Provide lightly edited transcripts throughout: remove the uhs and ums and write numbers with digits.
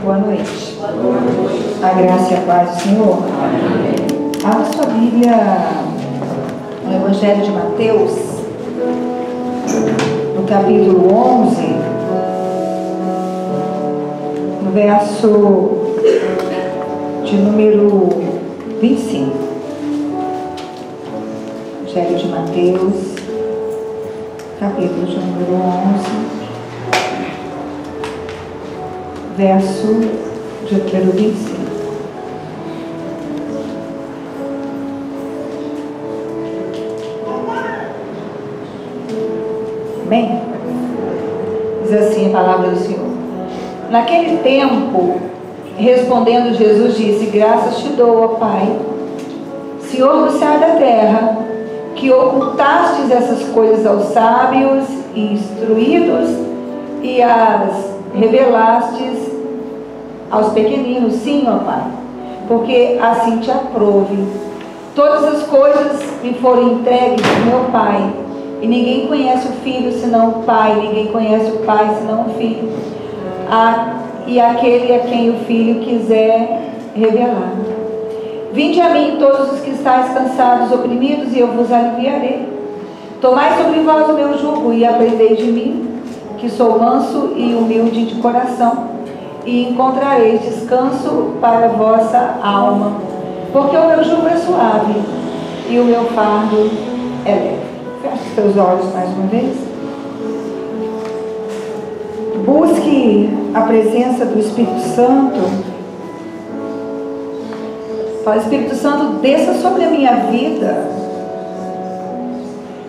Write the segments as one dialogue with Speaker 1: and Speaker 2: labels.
Speaker 1: Boa noite. Boa noite. A graça e a paz do Senhor. Amém. Abra sua Bíblia no Evangelho de Mateus, no capítulo 11, no verso de número 25. Evangelho de Mateus, capítulo de número 11. Verso de número 25. Amém? Diz assim a palavra do Senhor. Naquele tempo, respondendo Jesus, disse: graças te dou, ó Pai, Senhor do céu e da terra, que ocultastes essas coisas aos sábios e instruídos e as revelastes aos pequeninos. Sim, ó Pai, porque assim te aprouve. Todas as coisas me foram entregues do meu Pai, e ninguém conhece o Filho senão o Pai, ninguém conhece o Pai senão o Filho, e aquele a quem o Filho quiser revelar. Vinde a mim todos os que estáis cansados, oprimidos, e eu vos aliviarei. Tomai sobre vós o meu jugo e aprendei de mim, que sou manso e humilde de coração, e encontrareis descanso para a vossa alma, porque o meu jugo é suave e o meu fardo é leve. Feche os teus olhos mais uma vez. Busque a presença do Espírito Santo. Fala: Espírito Santo, desça sobre a minha vida.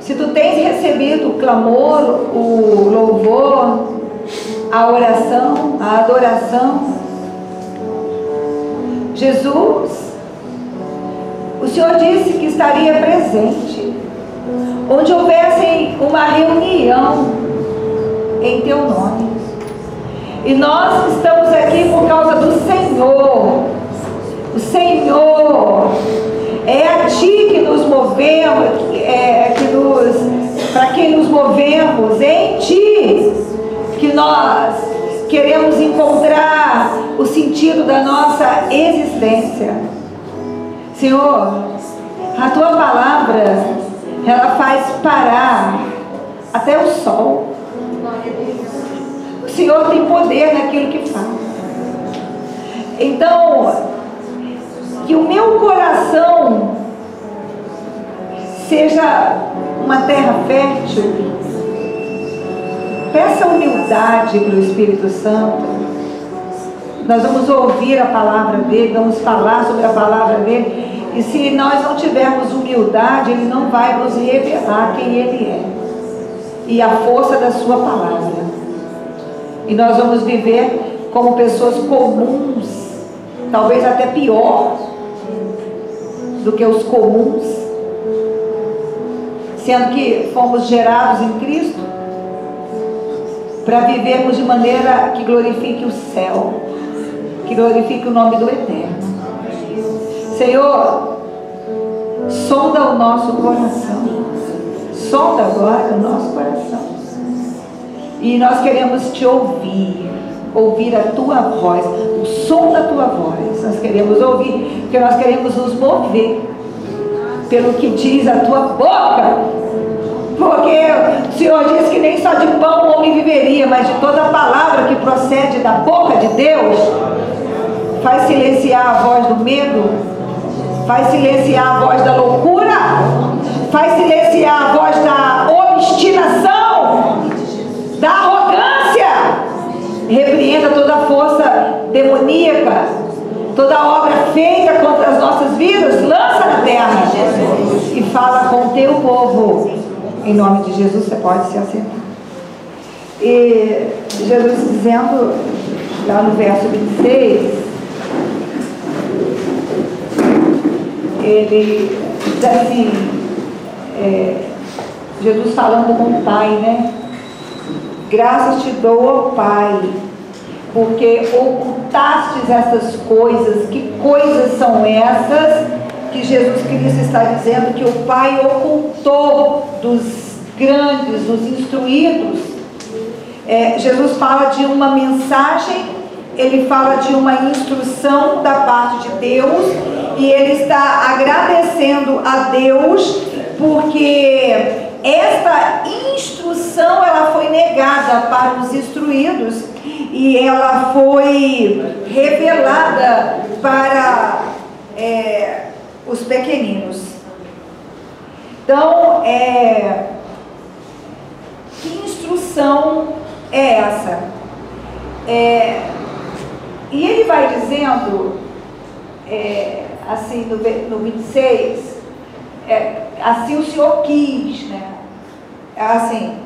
Speaker 1: Se tu tens recebido o clamor, o louvor, a oração, a adoração, Jesus, o Senhor disse que estaria presente onde houvesse uma reunião em teu nome. E nós estamos aqui por causa do Senhor. O Senhor, é a ti que nos movemos, para quem nos movemos, é em ti que nós queremos encontrar o sentido da nossa existência. Senhor, a tua palavra, ela faz parar até o sol. O Senhor tem poder naquilo que faz. Então, que o meu coração seja uma terra fértil. Peça humildade para o Espírito Santo. Nós vamos ouvir a palavra dele, vamos falar sobre a palavra dele, e se nós não tivermos humildade, ele não vai nos revelar quem ele é e a força da sua palavra, e nós vamos viver como pessoas comuns, talvez até pior do que os comuns, sendo que fomos gerados em Cristo para vivermos de maneira que glorifique o céu, que glorifique o nome do Eterno. Senhor, sonda o nosso coração, sonda agora o nosso coração, e nós queremos te ouvir a tua voz, o som da tua voz. Nós queremos ouvir, porque nós queremos nos mover pelo que diz a tua boca, porque o Senhor diz que nem só de pão o homem viveria, mas de toda a palavra que procede da boca de Deus. Faz silenciar a voz do medo, faz silenciar a voz da loucura, faz silenciar a voz da obstinação, da arrogância. Repreenda toda a força demoníaca, toda obra feita contra as nossas vidas, lança na terra e fala com o teu povo. Em nome de Jesus, você pode se assentar. E Jesus dizendo, lá no verso 26, ele diz assim, Jesus falando com o Pai, né? Graças te dou, ó Pai, porque ocultastes essas coisas. Que coisas são essas que Jesus Cristo está dizendo que o Pai ocultou dos grandes, dos instruídos? Jesus fala de uma mensagem ele fala de uma instrução da parte de Deus, e ele está agradecendo a Deus porque esta instrução ela foi negada para os instruídos e ela foi revelada para os pequeninos. Então, que instrução é essa? E ele vai dizendo, assim, no 26, assim o Senhor quis, né? Assim,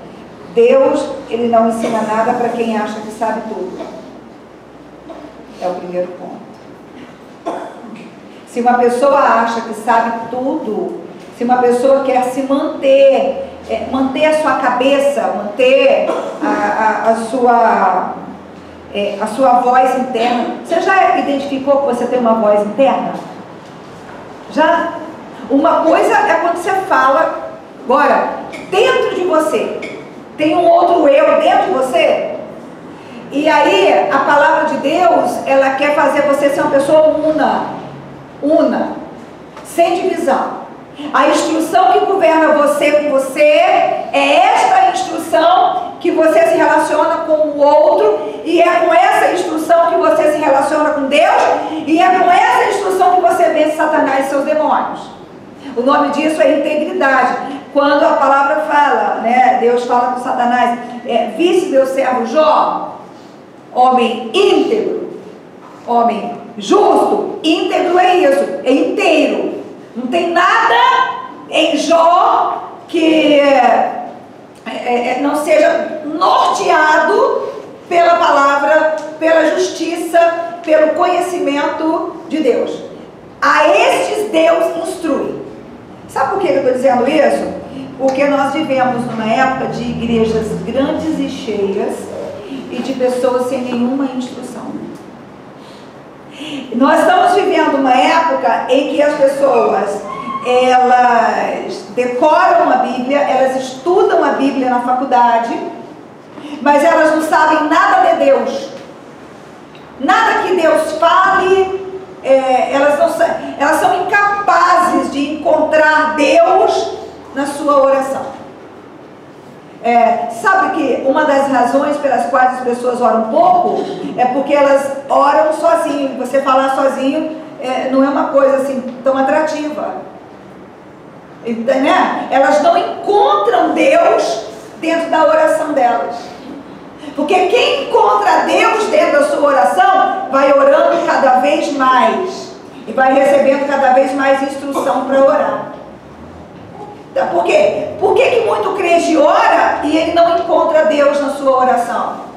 Speaker 1: Deus, ele não ensina nada para quem acha que sabe tudo. É o primeiro ponto. Se uma pessoa acha que sabe tudo, se uma pessoa quer se manter a sua cabeça, manter a sua voz interna. Você já identificou que você tem uma voz interna? Já? Uma coisa é quando você fala. Agora, dentro de você tem um outro eu dentro de você, e aí a palavra de Deus, ela quer fazer você ser uma pessoa una, sem divisão. A instrução que governa você com você é esta instrução que você se relaciona com o outro, e é com essa instrução que você se relaciona com Deus, e é com essa instrução que você vence Satanás e seus demônios. O nome disso é integridade. Quando a palavra fala, né, Deus fala com Satanás, visse meu servo Jó, homem íntegro, homem justo. Íntegro é isso, é inteiro. Não tem nada em Jó que não seja norteado pela palavra, pela justiça, pelo conhecimento de Deus. A estes Deus instrui. Sabe por que eu estou dizendo isso? Porque nós vivemos numa época de igrejas grandes e cheias e de pessoas sem nenhuma instrução. Nós estamos vivendo uma época em que as pessoas, elas decoram a Bíblia, elas estudam a Bíblia na faculdade, mas elas não sabem nada de Deus. Nada que Deus fale, elas são incapazes de encontrar Deus na sua oração. Sabe que uma das razões pelas quais as pessoas oram pouco é porque elas oram sozinho. Você falar sozinho não é uma coisa assim tão atrativa, né? Elas não encontram Deus dentro da oração delas, porque quem encontra Deus dentro da sua oração vai orando cada vez mais e vai recebendo cada vez mais instrução para orar. Por quê? Por que muito crente ora e ele não encontra Deus na sua oração?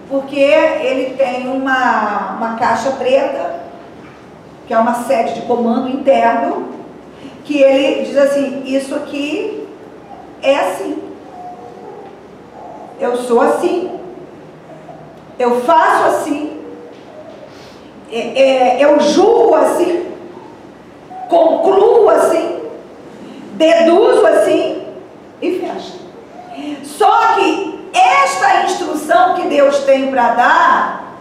Speaker 1: Porque ele tem uma caixa preta, que é uma sede de comando interno, que ele diz assim: isso aqui é assim, eu sou assim, eu faço assim, eu julgo assim, concluo assim, deduzo assim e fecha. Só que esta instrução que Deus tem para dar,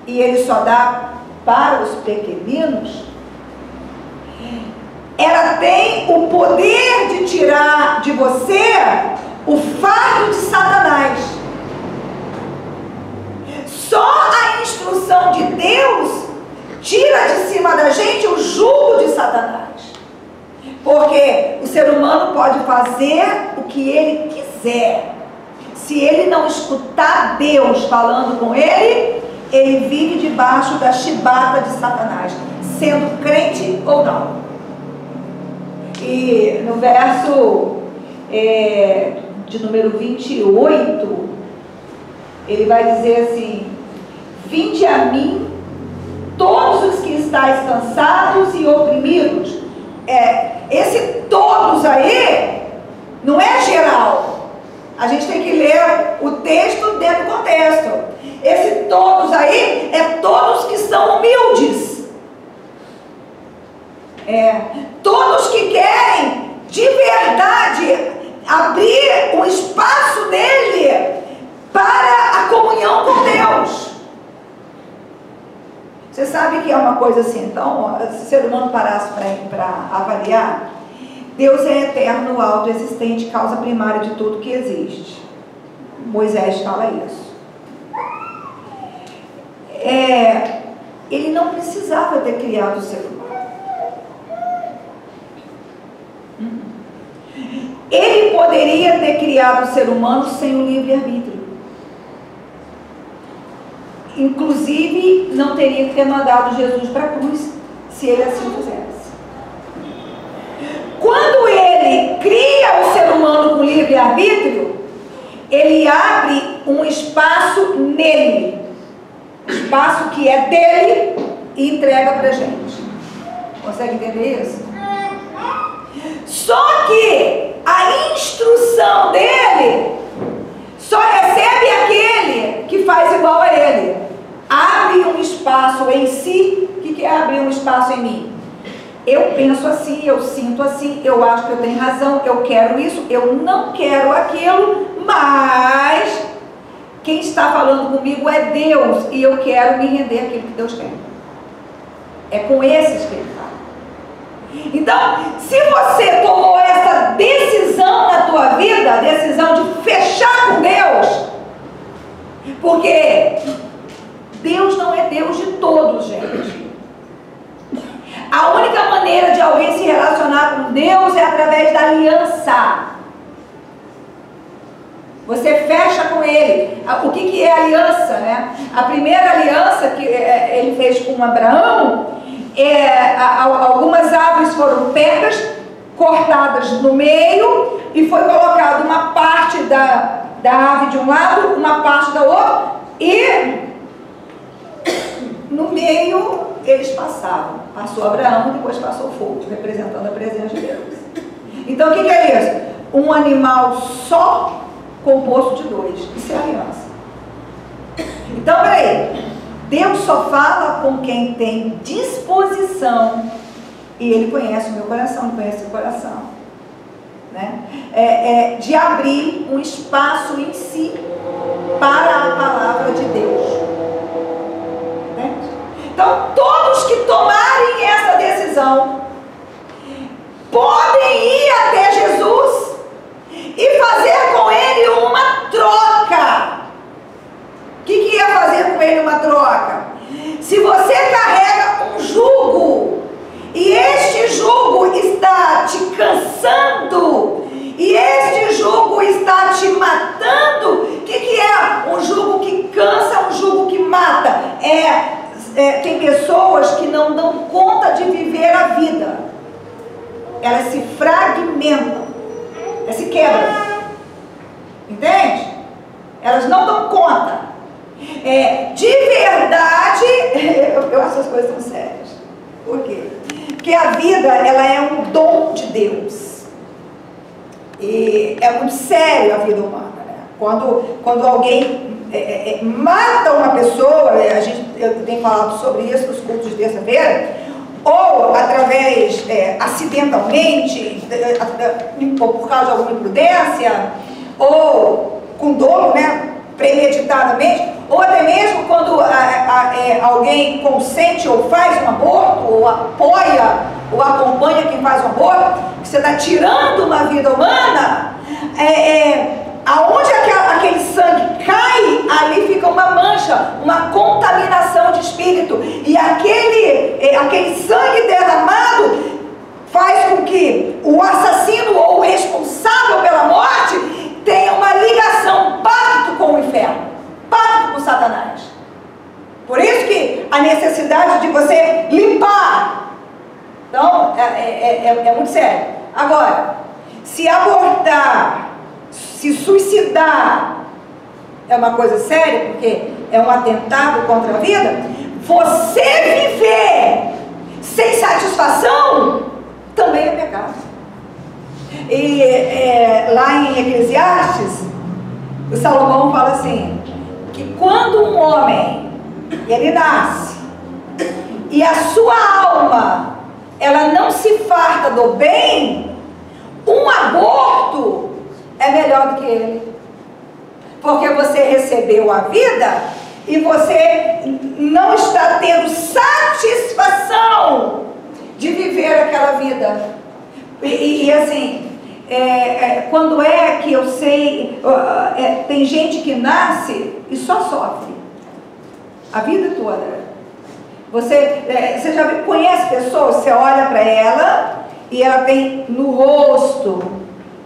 Speaker 1: e Ele só dá para os pequeninos, ela tem o poder de tirar de você o fardo de Satanás. Só a instrução de Deus tira de cima da gente o jugo de Satanás. Porque o ser humano pode fazer o que ele quiser. Se ele não escutar Deus falando com ele, ele vive debaixo da chibata de Satanás, sendo crente ou não. E no verso de número 28, ele vai dizer assim: vinde a mim todos os que estáis cansados e oprimidos. Esse todos aí não é geral. A gente tem que ler o texto dentro do contexto. Esse todos aí é todos que são humildes. Todos que querem de verdade abrir um espaço nele para a comunhão com Deus.
Speaker 2: Sabe que é uma coisa assim? Então, se o ser humano parasse para avaliar, Deus é eterno, autoexistente, causa primária de tudo que existe. Moisés fala isso. Ele não precisava ter criado o ser humano. Ele poderia ter criado o ser humano sem o livre-arbítrio. Inclusive, não teria que ter mandado Jesus para a cruz, se ele assim fizesse. Quando ele cria o ser humano com livre-arbítrio, ele abre um espaço nele, espaço que é dele, e entrega para a gente. Consegue entender isso? Só que a instrução dele só recebe aquele que faz igual a ele. Abre um espaço em si. O que é abrir um espaço em mim? Eu penso assim, eu sinto assim, eu acho que eu tenho razão, eu quero isso, eu não quero aquilo, mas quem está falando comigo é Deus, e eu quero me render àquilo que Deus quer. É com esses que ele fala. Então, se você tomou essa decisão na tua vida, a decisão de fechar com Deus, porque Deus não é Deus de todos, gente. A única maneira de alguém se relacionar com Deus é através da aliança. Você fecha com Ele. O que é aliança, né? A primeira aliança que ele fez com Abraão, algumas árvores foram pegas, cortadas no meio, e foi colocada uma parte da árvore de um lado, uma parte da outra, e no meio eles passavam. Passou Abraão, depois passou fogo, representando a presença de Deus. Então o que é isso? Um animal só composto de dois. Isso é aliança. Então, peraí. Deus só fala com quem tem disposição, e Ele conhece o meu coração, Ele conhece o coração, né? De abrir um espaço em si para a palavra de Deus. Entende? Então, todos que tomarem essa decisão podem ir até Jesus e fazer com Ele uma troca. O que é fazer com Ele uma troca? Se você carrega um jugo e este jugo está te cansando e este jugo está te matando, o que é um jugo que cansa, um jugo que mata? Tem pessoas que não dão conta de viver a vida. Elas se fragmentam, elas se quebram. Entende? Elas não dão conta. De verdade, eu acho as coisas tão sérias. Por quê? Porque a vida, ela é um dom de Deus. E é muito sério a vida humana, né? Quando alguém mata uma pessoa, eu tenho falado sobre isso nos cultos de terça-feira, ou através, acidentalmente, ou por causa de alguma imprudência, ou com dolo, né? Premeditadamente, ou até mesmo quando alguém consente ou faz um aborto, ou apoia, ou acompanha quem faz um aborto, que você está tirando uma vida humana, aonde aquele sangue cai, ali fica uma mancha, uma contaminação de espírito, e aquele sangue derramado faz com que o assassino ou o responsável pela morte tenha uma ligação, pacto com o inferno, pacto com Satanás. Por isso que a necessidade de você limpar. Então, é muito sério. Agora, se abortar, se suicidar, é uma coisa séria, porque é um atentado contra a vida. Você viver sem satisfação também é pecado. E lá em Eclesiastes, o Salomão fala assim, que quando um homem, ele nasce, e a sua alma, ela não se farta do bem, um aborto é melhor do que ele. Porque você recebeu a vida, e você não está tendo satisfação satisfação de viver aquela vida. E assim, quando é que eu sei, tem gente que nasce e só sofre a vida toda. Você já conhece pessoas, você olha para ela e ela tem no rosto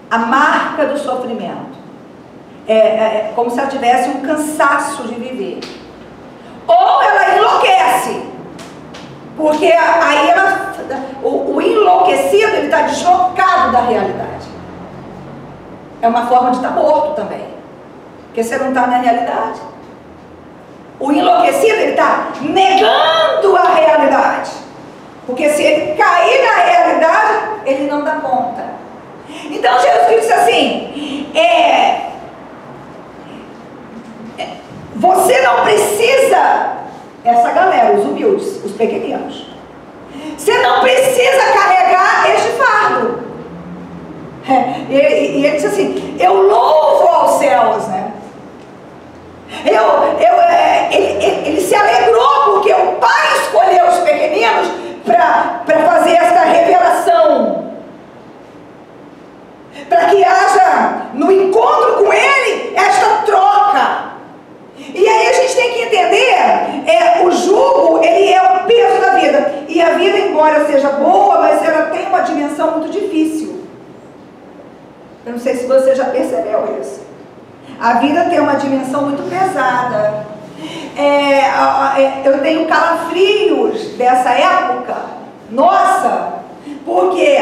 Speaker 2: a marca do sofrimento. Como se ela tivesse um cansaço de viver. Ou ela enlouquece, porque aí o enlouquecido, ele está deslocado da realidade. É uma forma de estar morto também, porque você não está na realidade. O enlouquecido, ele está negando a realidade, porque se ele cair na realidade, ele não dá conta. Então Jesus Cristo disse assim, você não precisa, essa galera, os humildes, os pequeninos, você não precisa carregar este fardo. E ele disse assim, eu louvo aos céus, né? Ele se alegrou porque o Pai escolheu os pequeninos para fazer esta revelação, para que haja no encontro com Ele esta troca. E aí a gente tem que entender, o jugo, ele é o peso da vida. E a vida, embora seja boa, mas ela tem uma dimensão muito difícil. Eu não sei se você já percebeu isso. A vida tem uma dimensão muito pesada. Eu tenho calafrios dessa época nossa. Por quê?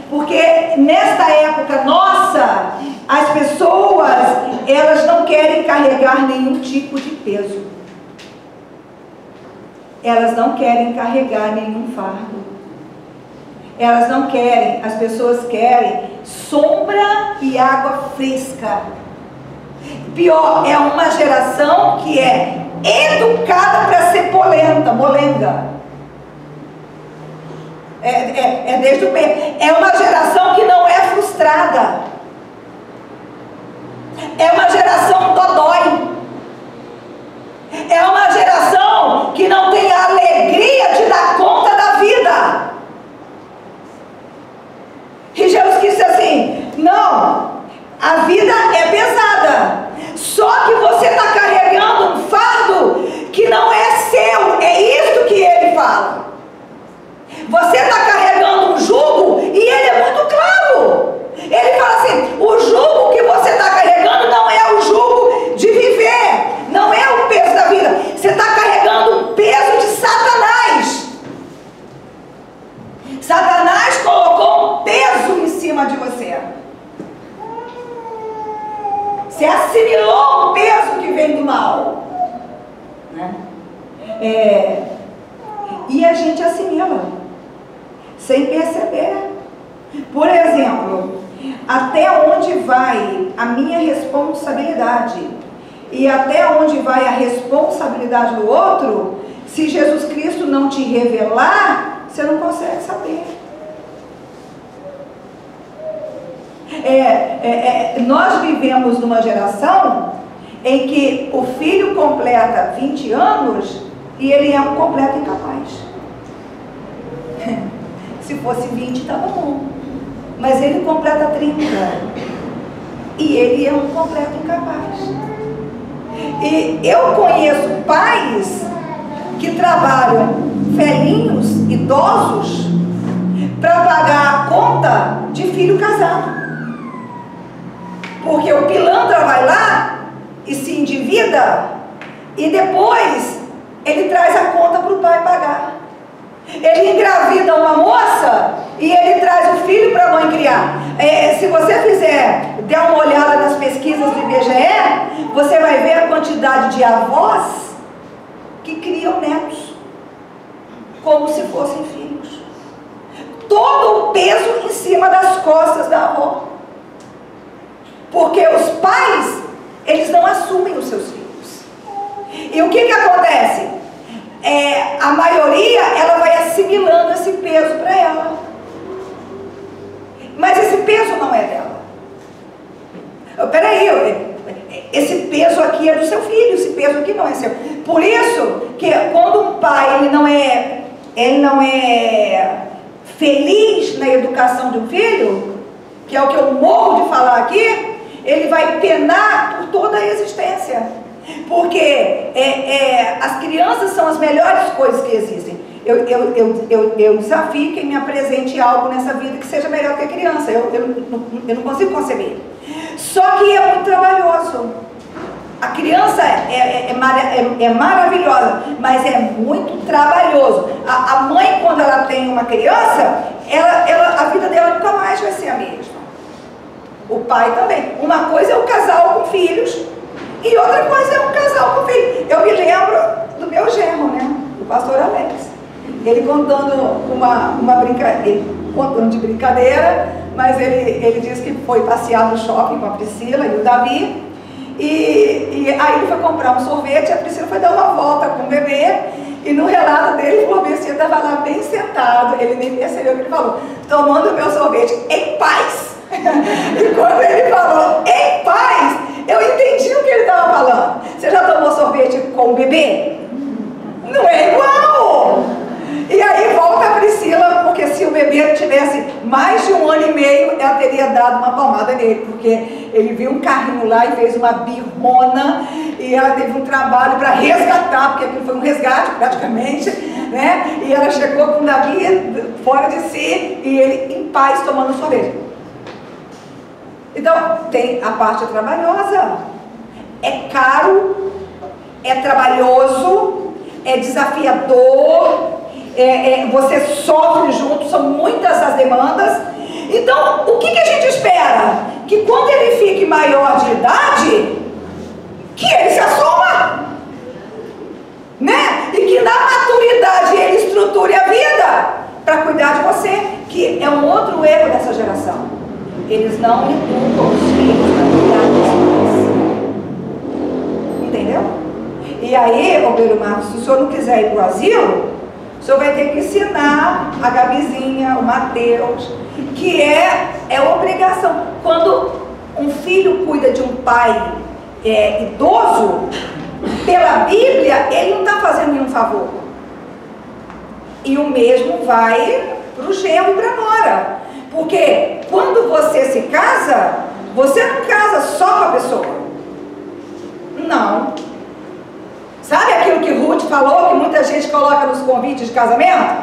Speaker 2: Porque nesta época nossa, as pessoas, elas não querem carregar nenhum tipo de peso. Elas não querem carregar nenhum fardo. Elas não querem, as pessoas querem sombra e água fresca. Pior, é uma geração que é educada para ser molenga. Desde o meio. É uma geração que não é frustrada. É uma geração dodói. É uma geração que não tem a alegria de dar conta da vida. E Jesus disse assim, não, a vida é pesada, só que você está carregando um fardo que não é seu, é isso que ele fala. Você está carregando um jugo e ele é muito claro. Ele fala assim, o jugo que você está carregando não é o jugo de viver, não é o peso da vida. Você está carregando um peso de Satanás. Satanás colocou um peso em cima de você. Você assimilou um peso que vem do mal, né? E a gente assimila sem perceber. Por exemplo, até onde vai a minha responsabilidade e até onde vai a responsabilidade do outro, se Jesus Cristo não te revelar, você não consegue saber. Nós vivemos numa geração em que o filho completa 20 anos e ele é um completo incapaz. Se fosse 20 estava bom, mas ele completa 30 e ele é um completo incapaz. E eu conheço pais que trabalham velhinhos, idosos, para pagar a conta de filho casado. Porque o pilantra vai lá e se endivida e depois ele traz a conta para o pai pagar. Ele engravida uma moça e ele traz o filho para a mãe criar. Se você der uma olhada nas pesquisas do IBGE, você vai ver a quantidade de avós que criam netos como se fossem filhos. Todo o peso em cima das costas da avó. Porque os pais, eles não assumem os seus filhos. E o que acontece? A maioria, ela vai assimilando esse peso para ela. Mas esse peso não é dela. Peraí, esse peso aqui é do seu filho, esse peso aqui não é seu. Por isso que quando um pai ele não é ele não é feliz na educação de um filho, que é o que eu morro de falar aqui, ele vai penar por toda a existência. Porque as crianças são as melhores coisas que existem. Eu desafio quem me apresente algo nessa vida que seja melhor que a criança. Eu não consigo conceber. Só que é muito trabalhoso. A criança é maravilhosa, mas é muito trabalhoso. A mãe, quando ela tem uma criança, a vida dela nunca mais vai ser a mesma. O pai também. Uma coisa é um casal com filhos e outra coisa é um casal com filhos. Eu me lembro do meu genro, né? Do pastor Alex. Ele contando uma brincadeira, contando de brincadeira, mas ele disse que foi passear no shopping com a Priscila e o Davi. E aí ele foi comprar um sorvete, a Priscila foi dar uma volta com o bebê, e no relato dele, o bebê estava lá bem sentado, ele nem percebeu o que ele falou, tomando o meu sorvete em paz. E quando ele falou em paz, eu entendi o que ele estava falando. Você já tomou sorvete com o bebê? Não é igual! E aí volta a Priscila, porque se o bebê tivesse mais de 1 ano e meio, ela teria dado uma palmada nele, porque ele viu um carrinho lá e fez uma birrona, e ela teve um trabalho para resgatar, porque aquilo foi um resgate praticamente, né? E ela chegou com o Davi fora de si, e ele em paz tomando sorvete. Então, tem a parte trabalhosa, é caro, é trabalhoso, é desafiador, você sofre junto, são muitas as demandas. Então, o que a gente espera? Que quando ele fique maior de idade, que ele se assuma, né? E que na maturidade ele estruture a vida para cuidar de você, que é um outro erro dessa geração. Eles não educam os filhos para cuidar dos pais. Entendeu? E aí, Roberto Marcos, se o senhor não quiser ir para o asilo, o senhor vai ter que ensinar a Gabizinha, o Mateus, que é obrigação. Quando um filho cuida de um pai idoso, pela Bíblia, ele não está fazendo nenhum favor. E o mesmo vai para o genro e para a nora. Porque quando você se casa, você não casa só com a pessoa. Não. Sabe aquilo que Ruth falou, que muita gente coloca nos convites de casamento?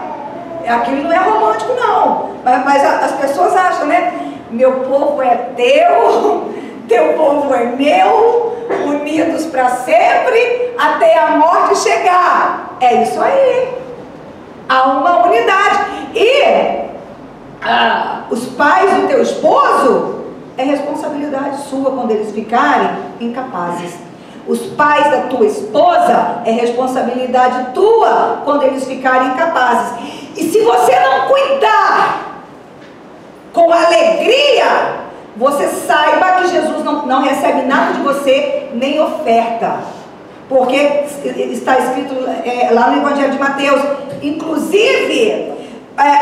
Speaker 2: Aquilo não é romântico, não. Mas as pessoas acham, né? Meu povo é teu, teu povo é meu, unidos para sempre, até a morte chegar. É isso aí. Há uma unidade. E os pais do teu esposo, é responsabilidade sua quando eles ficarem incapazes. Os pais da tua esposa, é responsabilidade tua quando eles ficarem incapazes. E se você não cuidar com alegria, você saiba que Jesus não recebe nada de você, nem oferta. Porque está escrito lá no Evangelho de Mateus, inclusive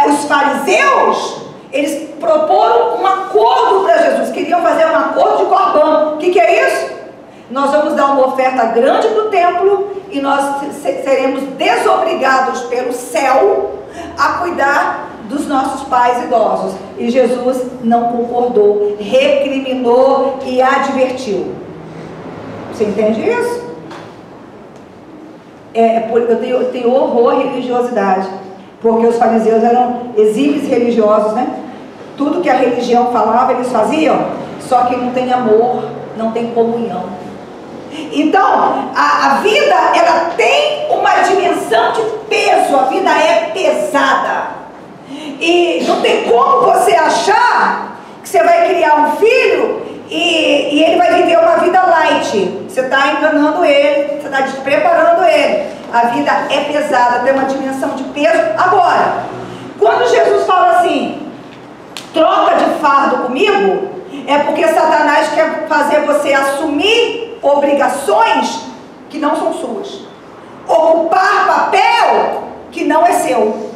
Speaker 2: os fariseus, eles proporam um acordo para Jesus, queriam fazer um acordo de Corbã. O que é isso? Nós vamos dar uma oferta grande para o templo e nós seremos desobrigados pelo céu a cuidar dos nossos pais idosos. E Jesus não concordou, recriminou e advertiu. Você entende isso? Eu tenho horror à religiosidade, porque os fariseus eram exímios religiosos, né? Tudo que a religião falava, eles faziam, só que não tem amor, não tem comunhão. Então, a vida, ela tem uma dimensão de peso, a vida é pesada. E não tem como você achar que você vai criar um filho e ele vai viver uma vida light. Você está enganando ele, você está despreparando ele. A vida é pesada, tem uma dimensão de peso. Agora, quando Jesus fala assim, troca de fardo comigo, é porque Satanás quer fazer você assumir obrigações que não são suas, ocupar papel que não é seu.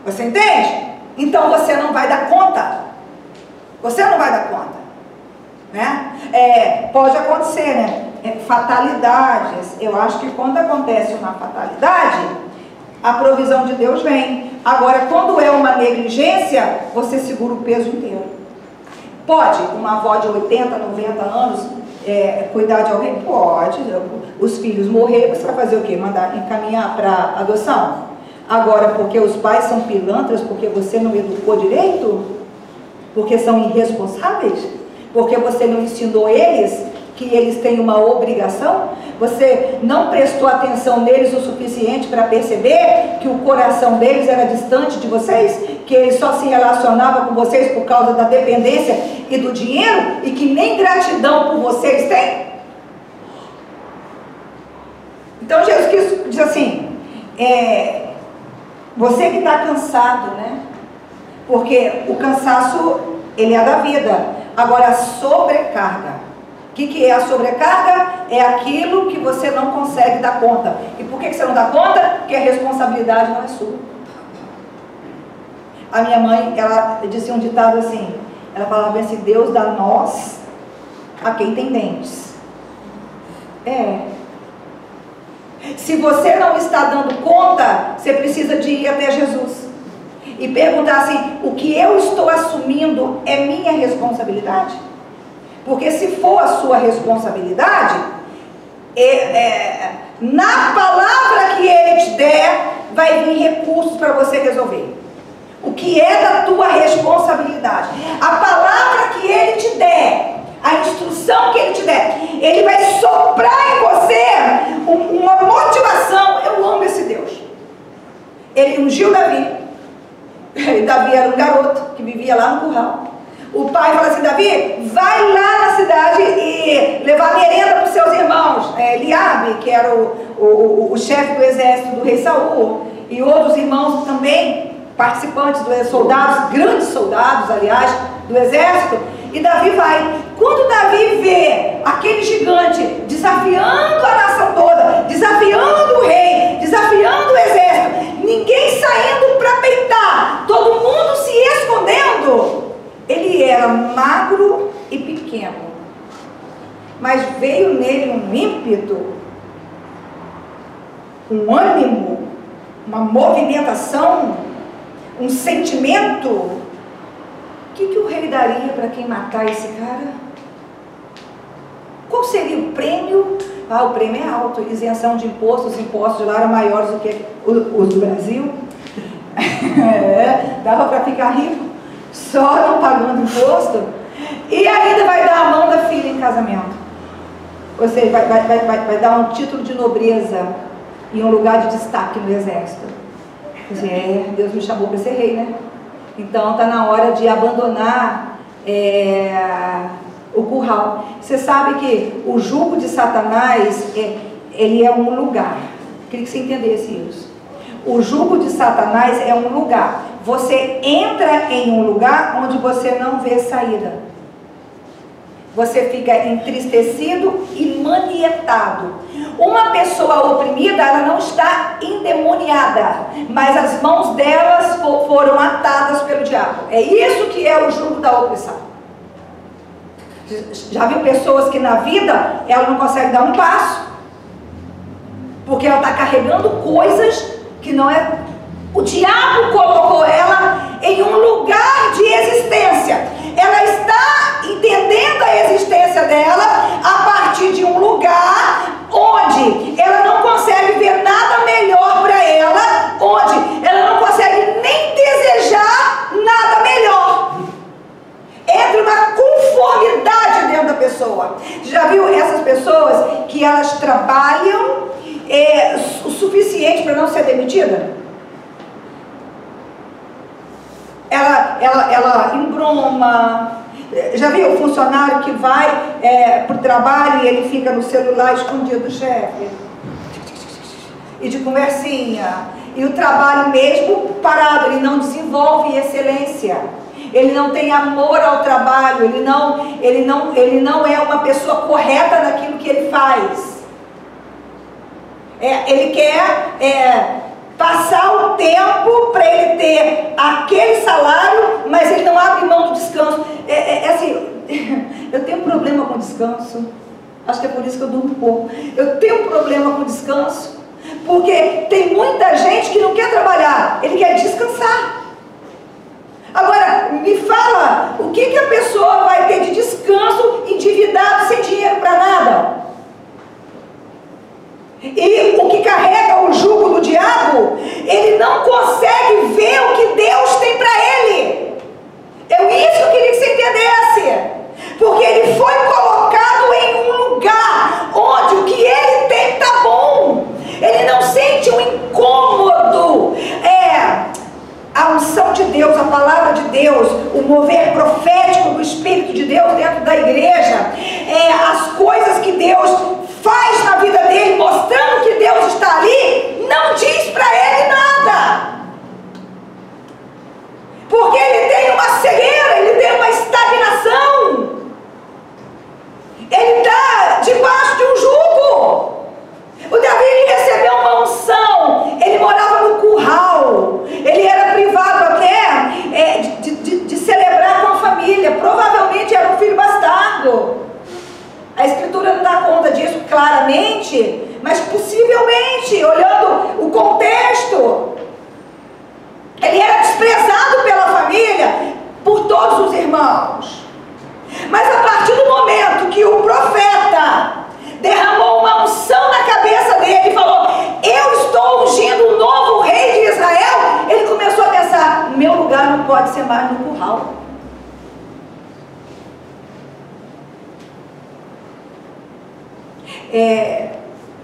Speaker 2: Você entende? Então você não vai dar conta. Você não vai dar conta, né? Pode acontecer, né? Fatalidades. Eu acho que quando acontece uma fatalidade, a provisão de Deus vem. Agora, quando é uma negligência, você segura o peso inteiro. Pode uma avó de 80, 90 anos cuidar de alguém? Pode. Os filhos morrer, você vai fazer o quê? Mandar encaminhar para adoção? Agora, porque os pais são pilantras, porque você não educou direito? Porque são irresponsáveis? Porque você não ensinou eles que eles têm uma obrigação? Você não prestou atenção neles o suficiente para perceber que o coração deles era distante de vocês? Que eles só se relacionavam com vocês por causa da dependência e do dinheiro? E que nem gratidão por vocês têm? Então Jesus Cristo diz assim, você que está cansado, né? Porque o cansaço, ele é da vida. Agora, a sobrecarga. O que é a sobrecarga? É aquilo que você não consegue dar conta. E por que você não dá conta? Porque a responsabilidade não é sua. A minha mãe, ela dizia um ditado assim, ela falava assim, Deus dá nós a quem tem dentes. Se você não está dando conta, você precisa de ir até Jesus e perguntar assim, o que eu estou assumindo é minha responsabilidade? Porque se for a sua responsabilidade, na palavra que Ele te der, vai vir recursos para você resolver. O que é da tua responsabilidade? A palavra que Ele te der, a instrução que Ele te der, Ele vai soprar em você uma motivação. Eu amo esse Deus. Ele ungiu Davi. Davi era um garoto que vivia lá no curral. O pai fala assim, Davi, vai lá na cidade e levar merenda para os seus irmãos. Eliabe, que era o chefe do exército do rei Saul, e outros irmãos também, participantes dos soldados, grandes soldados, aliás, do exército. E Davi vai. Quando Davi vê aquele gigante desafiando a nação toda, desafiando o rei, desafiando o exército, ninguém saindo para peitar, todo mundo se escondendo, ele era magro e pequeno, mas veio nele um ímpeto, um ânimo, uma movimentação, um sentimento. O que o rei daria para quem matar esse cara? Qual seria o prêmio? O prêmio é alto, isenção de impostos, os impostos de lá eram maiores do que os do Brasil. Dava para ficar rico, só não pagando imposto. E ainda vai dar a mão da filha em casamento. Ou seja, vai dar um título de nobreza e um lugar de destaque no exército. Deus me chamou para ser rei, né? Então está na hora de abandonar o curral. Você sabe que o jugo de Satanás, ele é um lugar. Queria que você entendesse isso. O jugo de Satanás é um lugar. Você entra em um lugar onde você não vê saída. Você fica entristecido e manietado. Uma pessoa oprimida, ela não está endemoniada, mas as mãos delas foram atadas pelo diabo. É isso que é o jugo da opressão. Já viu pessoas que na vida ela não consegue dar um passo, porque ela está carregando coisas que não é. O diabo colocou ela em um lugar de existência. Ela está entendendo a existência dela a partir de um lugar onde ela não consegue ver nada melhor para ela, onde ela não consegue nem desejar nada melhor. Entra uma conformidade dentro da pessoa. Já viu essas pessoas que elas trabalham o suficiente para não ser demitida? Ela embroma. Já viu o funcionário que vai para o trabalho e ele fica no celular escondido do chefe? E de conversinha. E o trabalho mesmo parado, ele não desenvolve excelência. Ele não tem amor ao trabalho, ele não é uma pessoa correta naquilo que ele faz. Ele quer passar o tempo para ele ter aquele salário, mas ele não abre mão do descanso. Assim, eu tenho um problema com descanso. Acho que é por isso que eu durmo pouco. Eu tenho um problema com descanso, Porque tem muita gente que não quer trabalhar, ele quer descansar. Agora, me fala, o que a pessoa vai ter de descanso endividado, sem dinheiro para nada? E o que carrega o jugo do diabo, ele não consegue ver o que Deus tem para ele. Isso eu queria que você entendesse. Porque ele foi colocado em um lugar onde o que ele tem está bom. Ele não sente um incômodo. A unção de Deus, a palavra de Deus, o mover profético do Espírito de Deus dentro da igreja, as coisas que Deus faz na vida dele, mostrando que Deus está ali, não diz para ele nada. Porque ele tem uma cegueira, ele tem uma estagnação. Ele está debaixo de um jugo. O Davi, ele recebeu uma unção, ele morava no curral, ele era privado até de celebrar com a família, provavelmente era um filho bastardo. A escritura não dá conta disso claramente, mas possivelmente, olhando o contexto, ele era desprezado pela família, por todos os irmãos. Mas a partir do momento que o profeta derramou uma unção na cabeça dele e falou: eu estou ungindo um novo rei de Israel, ele começou a pensar: meu lugar não pode ser mais no curral.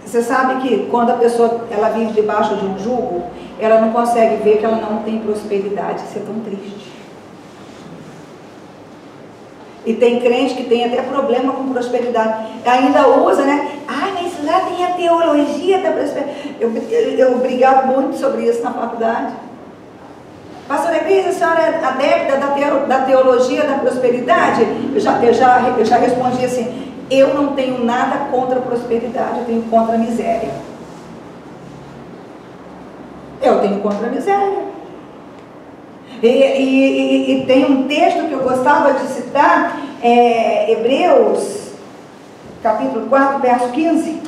Speaker 2: Você sabe que quando a pessoa ela vive debaixo de um jugo, ela não consegue ver que ela não tem prosperidade. Isso é tão triste. E tem crente que tem até problema com prosperidade. Ainda usa, né? Mas lá tem a teologia da prosperidade. Eu brigava muito sobre isso na faculdade. Pastora Cris, a senhora é adepta da teologia da prosperidade? Eu já respondi assim: eu não tenho nada contra a prosperidade, eu tenho contra a miséria. Eu tenho contra a miséria. E tem um texto que eu gostava de citar, Hebreus, capítulo 4, verso 15.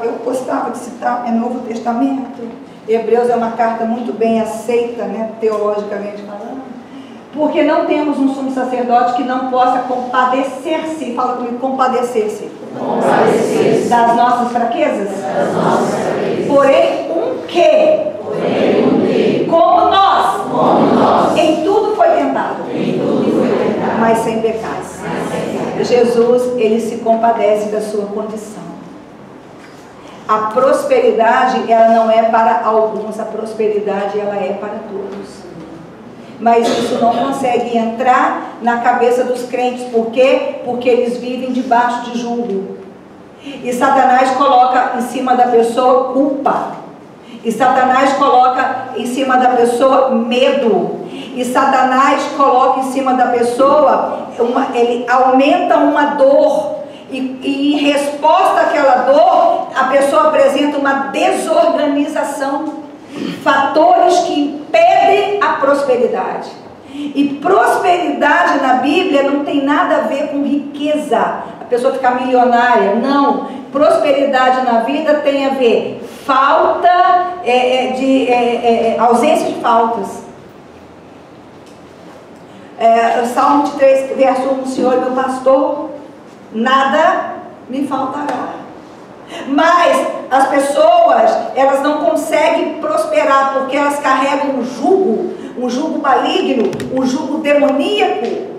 Speaker 2: Eu gostava de citar, é Novo Testamento. Hebreus é uma carta muito bem aceita, né, teologicamente falando. Porque não temos um sumo sacerdote que não possa compadecer-se, fala comigo, compadecer-se. Das nossas fraquezas. Porém, como nós, em tudo foi tentado, mas sem pecado. Jesus, ele se compadece da sua condição. A prosperidade, ela não é para alguns, a prosperidade, ela é para todos. Mas isso não consegue entrar na cabeça dos crentes. Por quê? Porque eles vivem debaixo de jugo. E Satanás coloca em cima da pessoa culpa. E Satanás coloca em cima da pessoa medo. E Satanás coloca em cima da pessoa, ele aumenta uma dor. E em resposta àquela dor, a pessoa apresenta uma desorganização. Fatores que impedem a prosperidade. E prosperidade na Bíblia não tem nada a ver com riqueza, a pessoa ficar milionária, não. Prosperidade na vida tem a ver falta, ausência de faltas. Salmo 23, verso 1, o Senhor é meu pastor, nada me faltará. Mas as pessoas, elas não conseguem prosperar porque elas carregam um jugo maligno, um jugo demoníaco.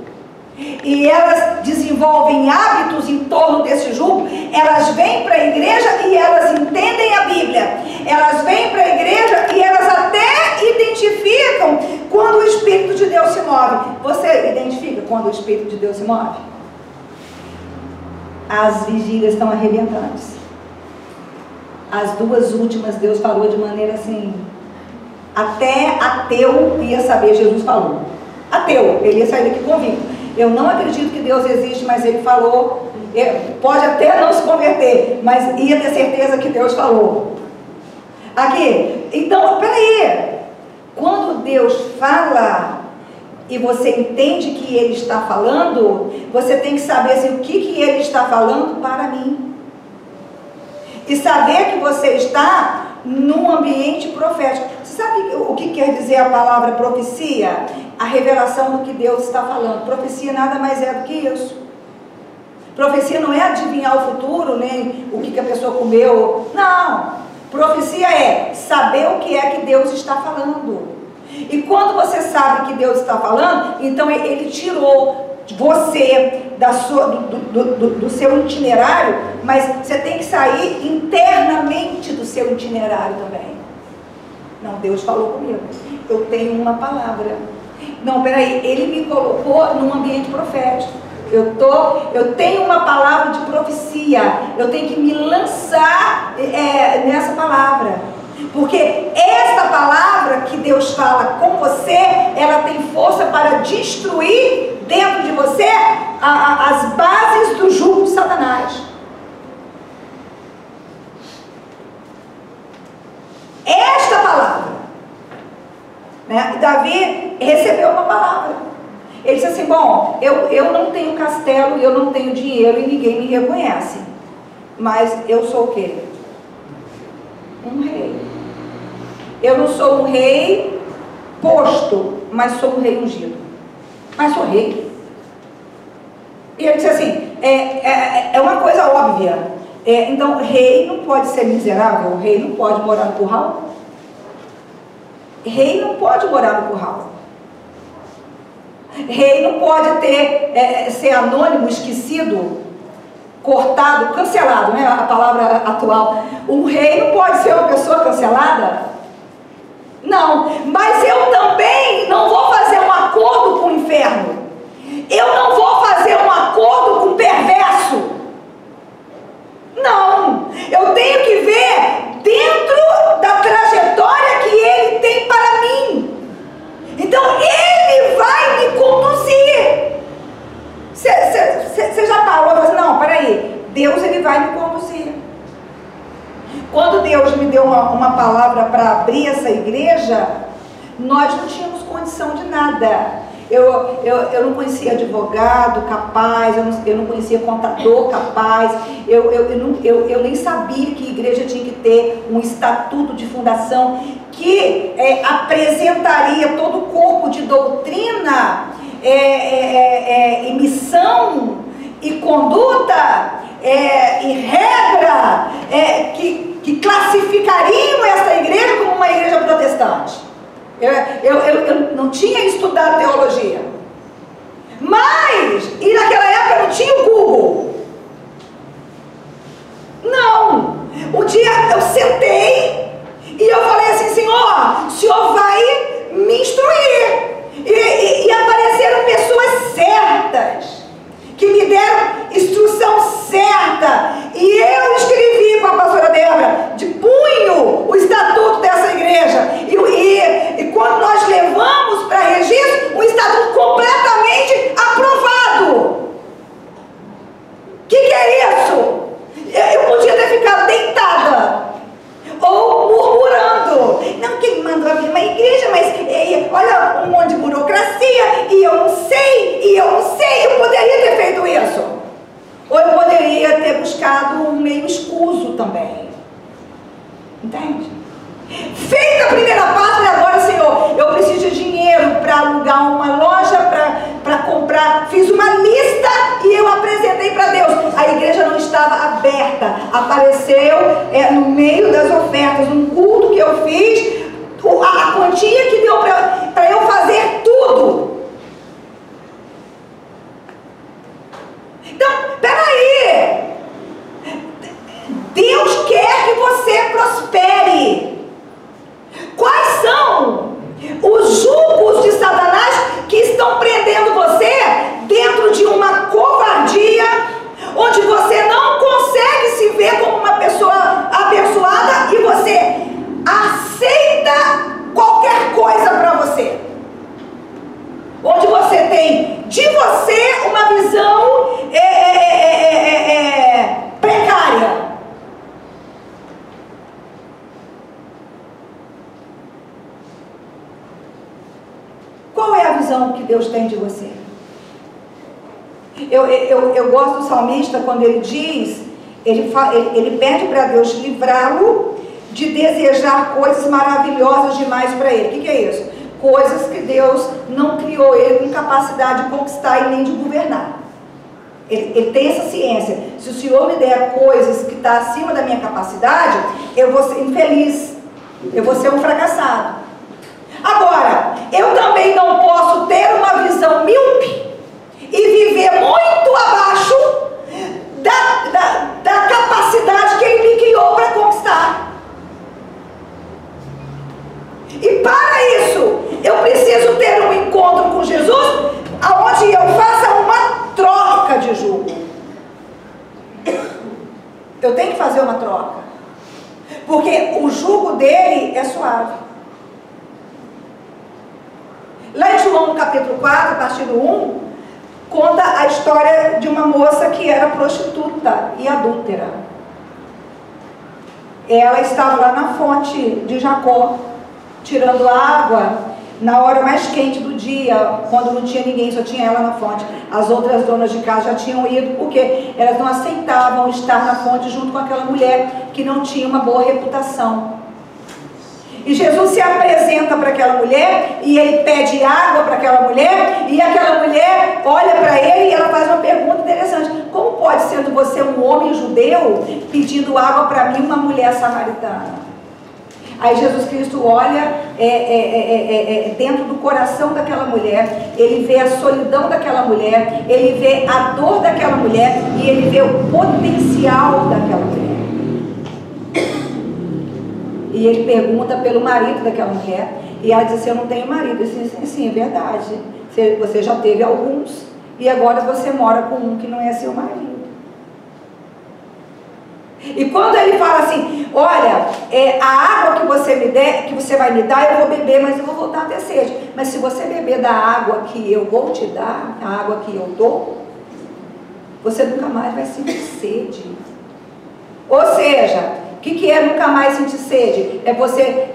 Speaker 2: E elas desenvolvem hábitos em torno desse jugo. Elas vêm para a igreja e elas entendem a Bíblia. Elas vêm para a igreja e elas até identificam quando o Espírito de Deus se move. Você identifica quando o Espírito de Deus se move? As vigílias estão arrebentantes. As duas últimas, Deus falou de maneira assim, até ateu ia saber, Jesus falou. Ateu, ele ia sair daqui convicto. Eu não acredito que Deus existe, mas ele falou. Pode até não se converter, mas ia ter certeza que Deus falou. Aqui, então, peraí. Quando Deus fala e você entende que Ele está falando, você tem que saber assim, o que Ele está falando para mim. e saber que você está num ambiente profético. Você sabe o que quer dizer a palavra profecia? A revelação do que Deus está falando. Profecia nada mais é do que isso. Profecia não é adivinhar o futuro, nem o que a pessoa comeu. Não. Profecia é saber o que é que Deus está falando. E quando você sabe que Deus está falando, então Ele tirou você do seu itinerário, mas você tem que sair internamente do seu itinerário também. Não, Deus falou comigo. Eu tenho uma palavra. Não, peraí, Ele me colocou num ambiente profético. Eu tenho uma palavra de profecia. Eu tenho que me lançar nessa palavra. Porque esta palavra que Deus fala com você, ela tem força para destruir dentro de você as bases do jugo de Satanás. Esta palavra, né? Davi recebeu uma palavra. Ele disse assim: bom, eu não tenho castelo, eu não tenho dinheiro e ninguém me reconhece, mas eu sou o quê? Um rei. Eu não sou um rei posto, mas sou um rei ungido. Mas sou rei. E ele disse assim, é uma coisa óbvia. Então, rei não pode ser miserável, rei não pode morar no curral. Rei não pode morar no curral. Rei não pode ser anônimo, esquecido, cortado, cancelado, né? A palavra atual. Um rei não pode ser uma pessoa cancelada. Não, mas eu também não vou fazer um acordo com o inferno. Eu não vou fazer um acordo com o perverso. Não, eu tenho que ver dentro da trajetória que Ele tem para mim. Então Ele vai me conduzir. Você já parou e falou assim: não, peraí, Deus Ele vai me conduzir. Quando Deus me deu uma palavra para abrir essa igreja, nós não tínhamos condição de nada. Eu não conhecia advogado capaz, eu não conhecia contador capaz, eu nem sabia que a igreja tinha que ter um estatuto de fundação que apresentaria todo o corpo de doutrina, e missão, e conduta, e regra, que classificariam esta igreja como uma igreja protestante. Eu não tinha estudado teologia, mas, e naquela época não tinha o Google. Não, um dia eu sentei e eu falei assim: Senhor, o Senhor vai me instruir. E apareceram pessoas certas, que me deram instrução certa, e eu escrevi com a pastora Débora, de punho, o estatuto dessa igreja, e quando nós levamos para registro, um estatuto completamente aprovado. O que é isso? Eu podia ter ficado deitada, ou murmurando: não, quem mandou abrir uma igreja, mas olha, um monte de burocracia, e eu não sei, eu poderia ter feito isso. Ou eu poderia ter buscado um meio escuso também. Entende? Feita a primeira parte, agora, Senhor, eu preciso de dinheiro para alugar uma loja, para comprar. Fiz uma lista e eu apresentei para Deus. A igreja não estava aberta. Apareceu no meio das ofertas, um culto que eu fiz, a quantia que deu para eu fazer tudo. Então, peraí. Deus quer que você prospere. Quais são os jugos de Satanás que estão prendendo você dentro de uma covardia, onde você não consegue se ver como uma pessoa abençoada e você aceita qualquer coisa para você? Onde você tem de você uma visão precária. Qual é a visão que Deus tem de você? Eu gosto do salmista quando ele diz Ele pede para Deus livrá-lo de desejar coisas maravilhosas demais para ele. O que é isso? Coisas que Deus não criou ele com capacidade de conquistar e nem de governar. Ele tem essa ciência. Se o Senhor me der coisas que estão acima da minha capacidade, eu vou ser infeliz, eu vou ser um fracassado. Agora, eu também não posso ter uma visão míope e viver muito abaixo da capacidade que Ele me criou para conquistar. E para isso, eu preciso ter um encontro com Jesus, onde eu faça uma troca de jugo. Eu tenho que fazer uma troca, porque o jugo dele é suave. Lá em João capítulo 4, a partir do 1, conta a história de uma moça que era prostituta e adúltera. Ela estava lá na fonte de Jacó, tirando água na hora mais quente do dia, quando não tinha ninguém, só tinha ela na fonte. As outras donas de casa já tinham ido, porque elas não aceitavam estar na fonte junto com aquela mulher que não tinha uma boa reputação. E Jesus se apresenta para aquela mulher, e ele pede água para aquela mulher, e aquela mulher olha para ele e ela faz uma pergunta interessante: como pode, sendo você um homem judeu, pedindo água para mim, uma mulher samaritana? Aí Jesus Cristo olha dentro do coração daquela mulher, ele vê a solidão daquela mulher, ele vê a dor daquela mulher, e ele vê o potencial daquela mulher. E ele pergunta pelo marido daquela mulher, e ela diz assim: eu não tenho marido. Ele diz: sim, é verdade, você já teve alguns, e agora você mora com um que não é seu marido. E quando ele fala assim: olha, a água que você me der, que você vai me dar, eu vou beber, mas eu vou voltar a ter sede. Mas se você beber da água que eu vou te dar, a água que eu dou, você nunca mais vai sentir sede. Ou seja, o que é nunca mais sentir sede? É você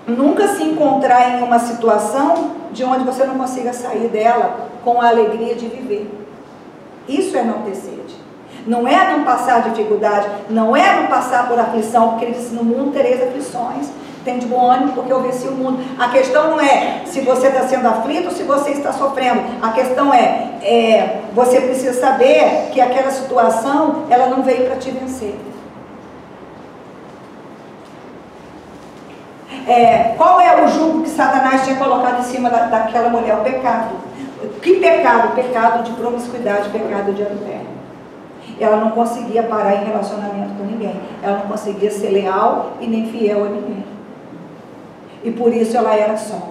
Speaker 2: nunca se encontrar em uma situação de onde você não consiga sair dela com a alegria de viver. Isso é não ter sede. Não é não passar dificuldade, não é não passar por aflição, porque ele disse: no mundo tereis aflições, tem de bom ânimo porque eu venci o mundo. A questão não é se você está sendo aflito ou se você está sofrendo. A questão você precisa saber que aquela situação, ela não veio para te vencer. Qual é o jugo que Satanás tinha colocado em cima daquela mulher? O pecado. Que pecado? Pecado de promiscuidade, pecado de adultério. Ela não conseguia parar em relacionamento com ninguém. Ela não conseguia ser leal e nem fiel a ninguém. E por isso ela era só.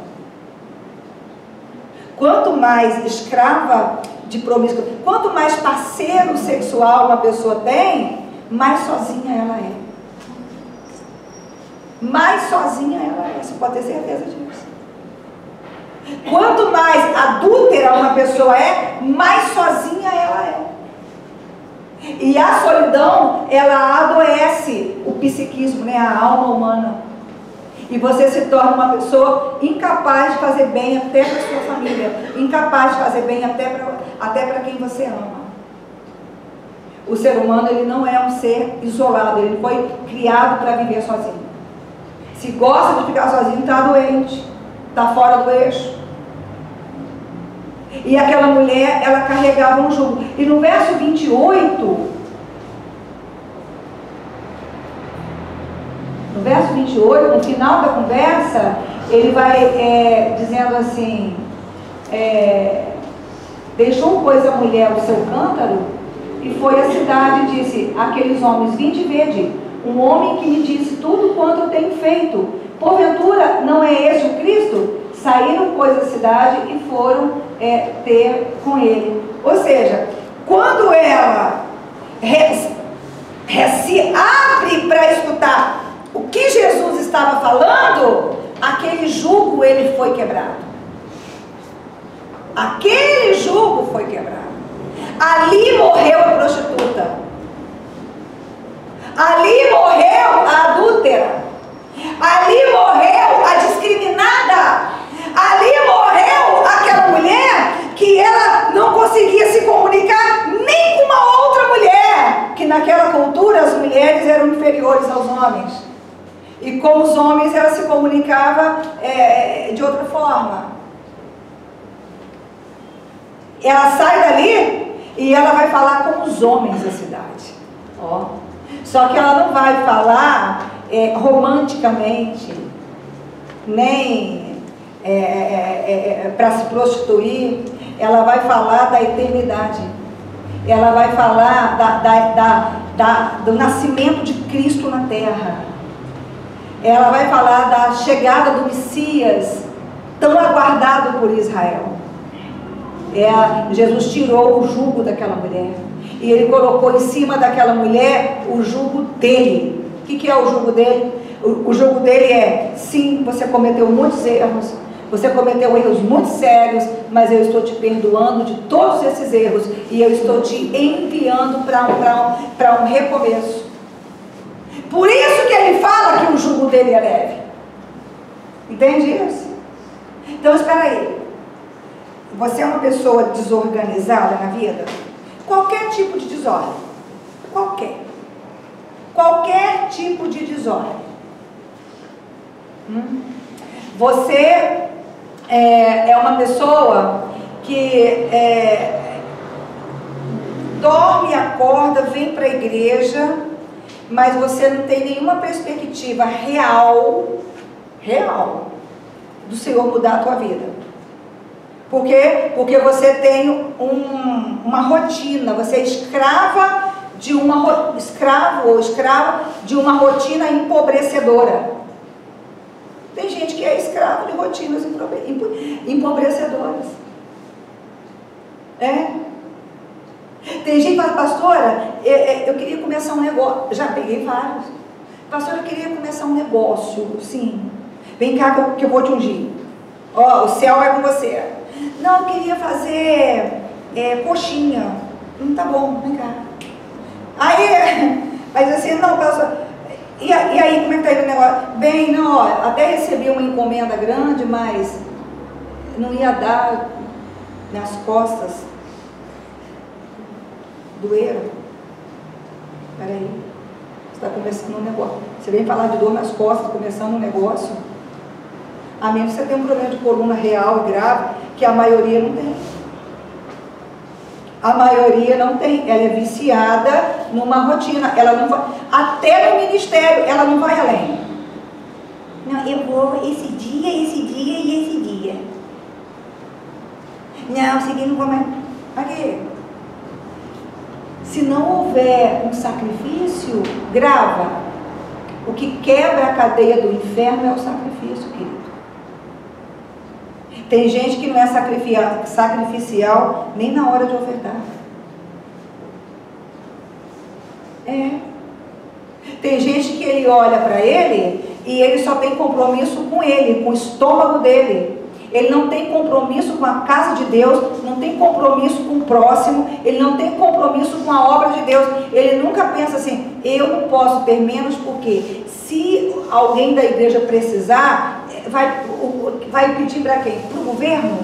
Speaker 2: Quanto mais escrava de promiscuidade, quanto mais parceiro sexual uma pessoa tem, mais sozinha ela é. Mais sozinha ela é. Você pode ter certeza disso. Quanto mais adúltera uma pessoa é, mais sozinha ela é. E a solidão, ela adoece o psiquismo, né? A alma humana. E você se torna uma pessoa incapaz de fazer bem até para a sua família, incapaz de fazer bem até para quem você ama. O ser humano, ele não é um ser isolado, ele foi criado para viver sozinho. Se gosta de ficar sozinho, está doente, está fora do eixo. E aquela mulher, ela carregava um jugo. E no verso 28, no final da conversa, ele vai dizendo assim: deixou, pois, a mulher o seu cântaro e foi à cidade e disse àqueles homens: vinde e vede, um homem que me disse tudo quanto eu tenho feito. Porventura não é este o Cristo? Saíram, pois, da cidade e foram ter com ele. Ou seja, quando ela se abre para escutar o que Jesus estava falando, aquele jugo, ele foi quebrado. Aquele jugo foi quebrado. Ali morreu a prostituta. Ali morreu a adúltera. Ali morreu a discriminada. Ali morreu aquela mulher que ela não conseguia se comunicar nem com uma outra mulher. mulheres eram inferiores aos homens. E com os homens ela se comunicava de outra forma. Ela sai dali e ela vai falar com os homens da cidade. Ó. Só que ela não vai falar romanticamente, nem para se prostituir. Ela vai falar da eternidade. Ela vai falar do nascimento de Cristo na terra. Ela vai falar da chegada do Messias, tão aguardado por Israel. Jesus tirou o jugo daquela mulher e ele colocou em cima daquela mulher o jugo dele. O que é o jugo dele? O jugo dele é: sim, você cometeu muitos erros, você cometeu erros muito sérios, mas eu estou te perdoando de todos esses erros e eu estou te enviando para um recomeço. Por isso que ele fala que o jugo dele é leve. Entende isso? Então espera aí. Você é uma pessoa desorganizada na vida? Qualquer tipo de desordem. Qualquer tipo de desordem. Você é uma pessoa que dorme, acorda, vem para a igreja, mas você não tem nenhuma perspectiva real do Senhor mudar a tua vida. Por quê? Porque você tem uma rotina, você é escravo ou escrava de uma rotina empobrecedora. Tem gente que é escravo de rotinas empobrecedoras. Tem gente que fala: pastora, eu queria começar um negócio. Já peguei vários. Pastora, eu queria começar um negócio. Sim. Vem cá que eu vou te ungir. Ó, o céu é com você. Não, eu queria fazer coxinha. Tá bom, vem cá. Aí, mas assim, não, pastor. E aí, como é que tá indo o negócio? Bem, não, ó, até recebi uma encomenda grande, mas não ia dar nas costas. Doeram. Peraí. Você está começando um negócio. Você vem falar de dor nas costas, começando um negócio. A menos que você tenha um problema de coluna real e grave, que a maioria não tem. A maioria não tem. Ela é viciada numa rotina. Ela não vai, até no ministério, ela não vai além. Não, eu vou esse dia e esse dia. Não, seguinte não vou mais. Aqui. Se não houver um sacrifício, grava. O que quebra a cadeia do inferno é o sacrifício, querido. Tem gente que não é sacrificial nem na hora de ofertar. Tem gente que ele olha para ele e ele só tem compromisso com ele, com o estômago dele. Ele não tem compromisso com a casa de Deus, não tem compromisso com o próximo, ele não tem compromisso com a obra de Deus. Ele nunca pensa assim: eu não posso ter menos, porque se alguém da igreja precisar, vai pedir para quem? Para o governo?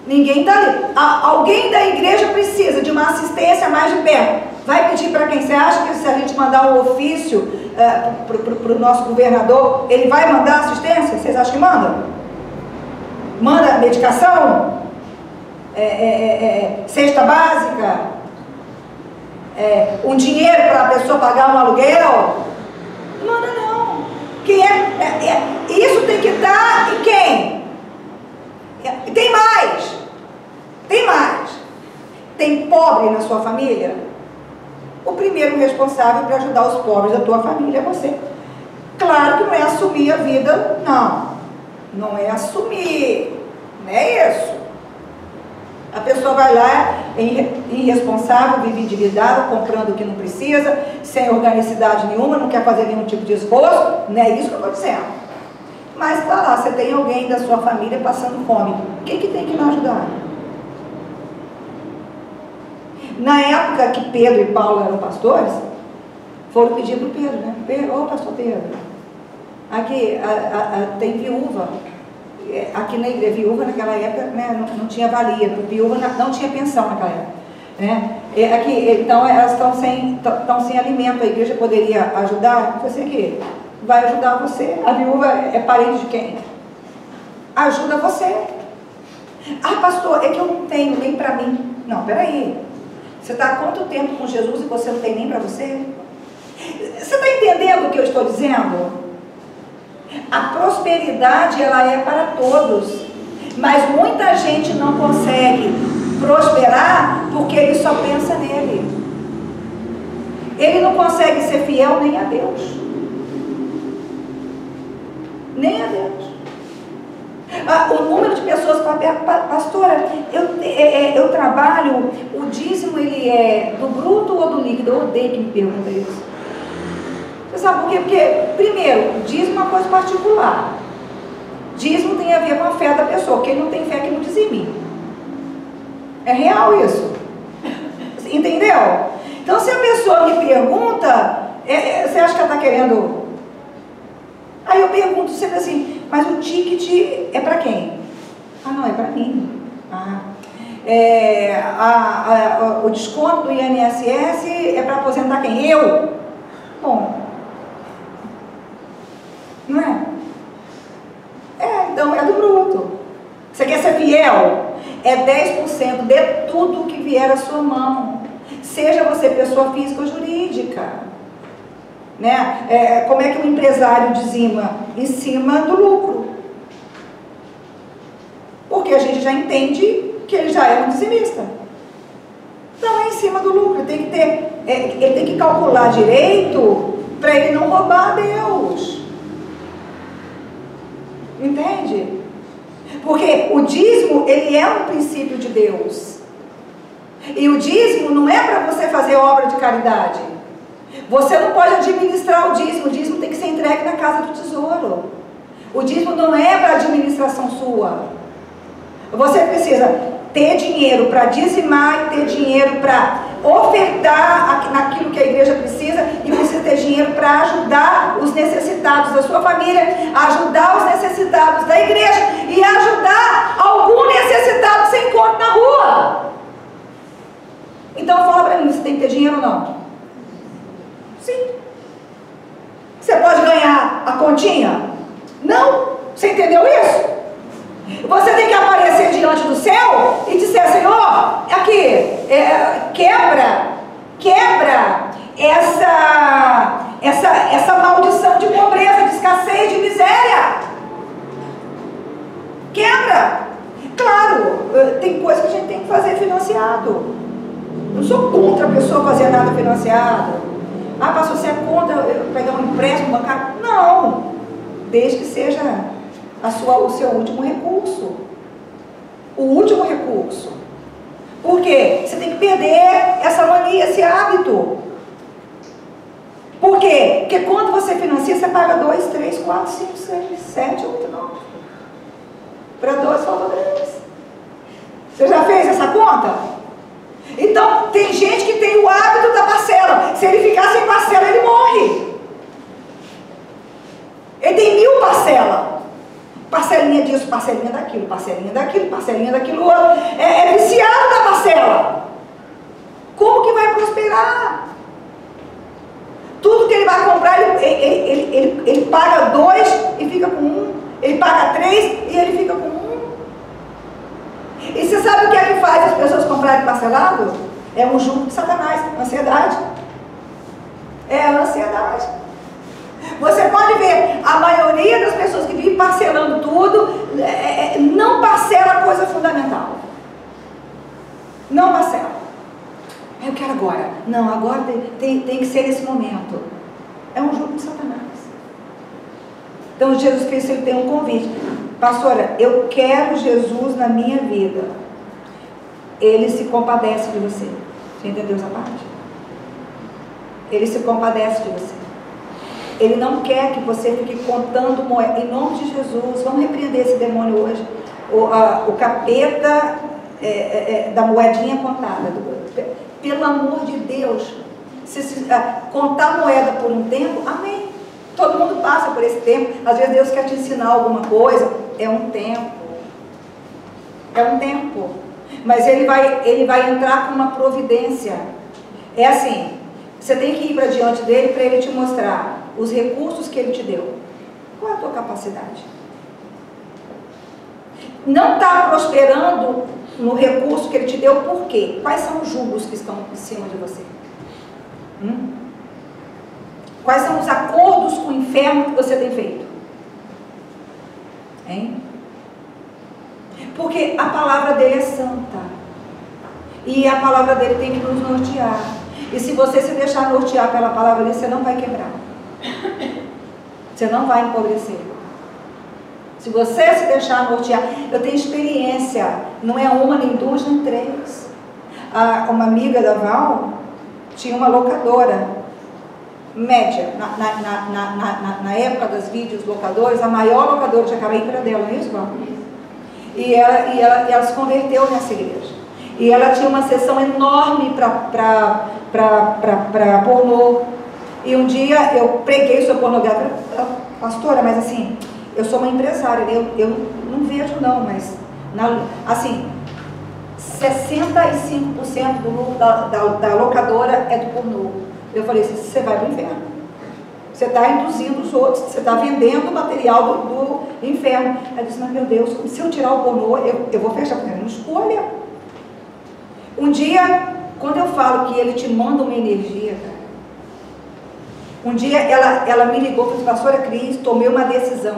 Speaker 2: Ninguém está ali. Alguém da igreja precisa de uma assistência mais de perto. Vai pedir para quem? Você acha que se a gente mandar um ofício para o nosso governador, ele vai mandar assistência? Vocês acham que manda? Manda medicação? Cesta básica? Um dinheiro para a pessoa pagar um aluguel? Não manda não. Isso tem que estar em quem? Tem mais. Tem pobre na sua família? O primeiro responsável para ajudar os pobres da tua família é você. Claro que não é assumir a vida, não é assumir, não é isso. A pessoa vai lá, irresponsável, vive endividado, comprando o que não precisa, sem organicidade nenhuma, não quer fazer nenhum tipo de esforço. Não é isso que eu estou dizendo. Mas está lá, você tem alguém da sua família passando fome. Quem que tem que nos ajudar? Na época que Pedro e Paulo eram pastores, foram pedir para o Pedro, né? Ô pastor Pedro, aqui tem viúva. Aqui na igreja, viúva naquela época, né, não tinha valia, viúva não tinha pensão naquela época.
Speaker 1: né? Aqui, então elas estão sem alimento, a igreja poderia ajudar? Você que vai ajudar você. A viúva é parente de quem? Ajuda você. Ah, pastor, é que eu não tenho nem para mim. Não, peraí. Você está há quanto tempo com Jesus e você não tem nem para você? Você está entendendo o que eu estou dizendo? A prosperidade, ela é para todos. Mas muita gente não consegue prosperar porque ele só pensa nele. Ele não consegue ser fiel nem a Deus. Nem a Deus. O número de pessoas, pastora, eu trabalho, o dízimo ele é do bruto ou do líquido? Eu odeio que me pergunta isso. Você sabe por quê? Porque, primeiro, dízimo é uma coisa particular. Dízimo tem a ver com a fé da pessoa. Quem não tem fé que não dizime. É real isso. Entendeu? Então, se a pessoa me pergunta, você acha que ela está querendo... Aí eu pergunto sempre assim, mas o ticket é para quem? Ah, não, é para mim. O desconto do INSS é para aposentar quem? Eu? Bom. Não é? Então é do bruto. Você quer ser fiel? É 10% de tudo que vier à sua mão. Seja você pessoa física ou jurídica. Né? Como é que um empresário dizima? Em cima do lucro. Porque a gente já entende que ele já é um dizimista. Então é em cima do lucro. Ele tem que calcular direito para ele não roubar a Deus. Entende? Porque o dízimo, ele é um princípio de Deus. E o dízimo não é para você fazer obra de caridade. Você não pode administrar o dízimo tem que ser entregue na casa do tesouro. O dízimo não é para administração sua. Você precisa ter dinheiro para dizimar e ter dinheiro para ofertar naquilo que a igreja precisa e precisa ter dinheiro para ajudar os necessitados da sua família, ajudar os necessitados da igreja e ajudar algum necessitado que você encontra na rua. Então fala para mim, você tem que ter dinheiro ou não? Sim. Você pode ganhar a continha? Não. Você entendeu isso? Você tem que aparecer diante do céu e dizer, Senhor, aqui, quebra essa maldição de pobreza, de escassez, de miséria. Quebra. Claro, tem coisa que a gente tem que fazer financiado. Eu sou contra a pessoa fazer nada financiado. Ah, pastor, você é contra eu pegar um empréstimo bancário? Não, desde que seja o seu último recurso. O último recurso. Por quê? Você tem que perder essa mania, esse hábito. Por quê? Porque quando você financia, você paga 2, 3, 4, 5, 6, 7, 8, 9. Para 2 falta 10. Você já fez essa conta? Então, tem gente que tem o hábito da parcela. Se ele ficar sem parcela, ele morre. Ele tem 1000 parcelas. Parcelinha disso, parcelinha daquilo, parcelinha daquilo, parcelinha daquilo outro. É viciado da parcela. Como que vai prosperar? Tudo que ele vai comprar, ele paga 2 e fica com 1. Ele paga 3 e ele fica com 1. E você sabe o que é que faz as pessoas comprarem parcelado? É um jugo de Satanás, ansiedade. É a ansiedade. Você pode ver, a maioria das pessoas que vivem parcelando tudo, não parcela a coisa fundamental. Não parcela. Eu quero agora. Não, agora tem que ser nesse momento. É um jugo de Satanás. Então Jesus Cristo, ele tem um convite. Pastora, eu quero Jesus na minha vida. Ele se compadece de você. Você entendeu essa parte? Ele se compadece de você. Ele não quer que você fique contando moedas. Em nome de Jesus, vamos repreender esse demônio hoje. O capeta da moedinha contada. Pelo amor de Deus. Se contar moeda por um tempo, amém. Todo mundo passa por esse tempo. Às vezes Deus quer te ensinar alguma coisa. É um tempo. É um tempo.
Speaker 2: Mas ele vai entrar com uma providência. É assim, você tem que ir para diante dele para ele te mostrar os recursos que ele te deu. Qual é a tua capacidade? Não está prosperando no recurso que ele te deu, por quê? Quais são os julgos que estão em cima de você? Quais são os acordos com o inferno que você tem feito? Hein? Porque a palavra dele é santa. E a palavra dele tem que nos nortear. E se você se deixar nortear pela palavra dele, você não vai quebrar. Você não vai empobrecer. Se você se deixar nortear, eu tenho experiência, não é uma, nem duas, nem três. Uma amiga da Val tinha uma locadora média, na época das vídeos locadores, a maior locadora de Jacareí era dela, não é isso, Val? E ela se converteu nessa igreja. E ela tinha uma sessão enorme para pornô. E um dia eu preguei sobre pornografia, pastora, mas assim, eu sou uma empresária, eu não vejo não, mas assim, 65% do lucro da locadora é do pornô. Eu falei assim, você vai pro inferno. Você está induzindo os outros, você está vendendo o material do inferno. Ela disse, mas meu Deus, se eu tirar o pornô, eu vou fechar, porque eu não escolha. Um dia, quando eu falo que ele te manda uma energia, cara, um dia ela me ligou e falou, pastora Cris, tomei uma decisão.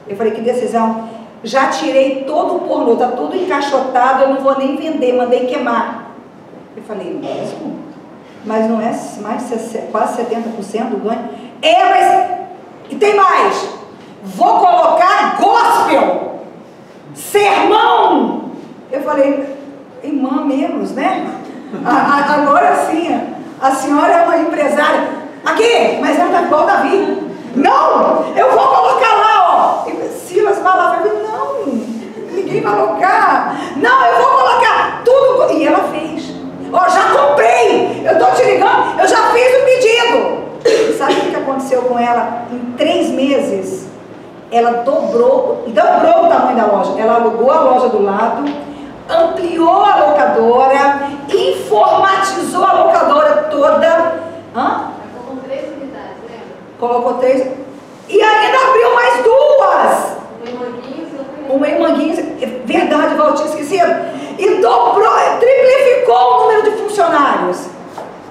Speaker 2: Eu falei, que decisão? Já tirei todo o pornô, está tudo encaixotado, eu não vou nem vender, mandei queimar. Eu falei, mesmo? Mas não é mais quase 70% do ganho? Mas e tem mais. Vou colocar gospel, sermão. Eu falei, irmã menos, né? Agora sim, a senhora é uma empresária. Aqui, mas ela está igual Davi. Não, eu vou colocar lá, ó. E Silas Malafaia, não, ninguém vai colocar. Não, eu vou colocar tudo. E ela fez. Ó, já comprei, eu estou te ligando, eu já fiz o pedido. Sabe o que aconteceu com ela? Em 3 meses, ela dobrou o tamanho da loja. Ela alugou a loja do lado, ampliou a locadora, informatizou a locadora toda.
Speaker 3: Colocou 3 unidades, lembra?
Speaker 2: Colocou 3. E ainda abriu mais 2. Uma em Manguinhos, verdade, Valtinho, esquecido. E dobrou, triplicou o número de funcionários.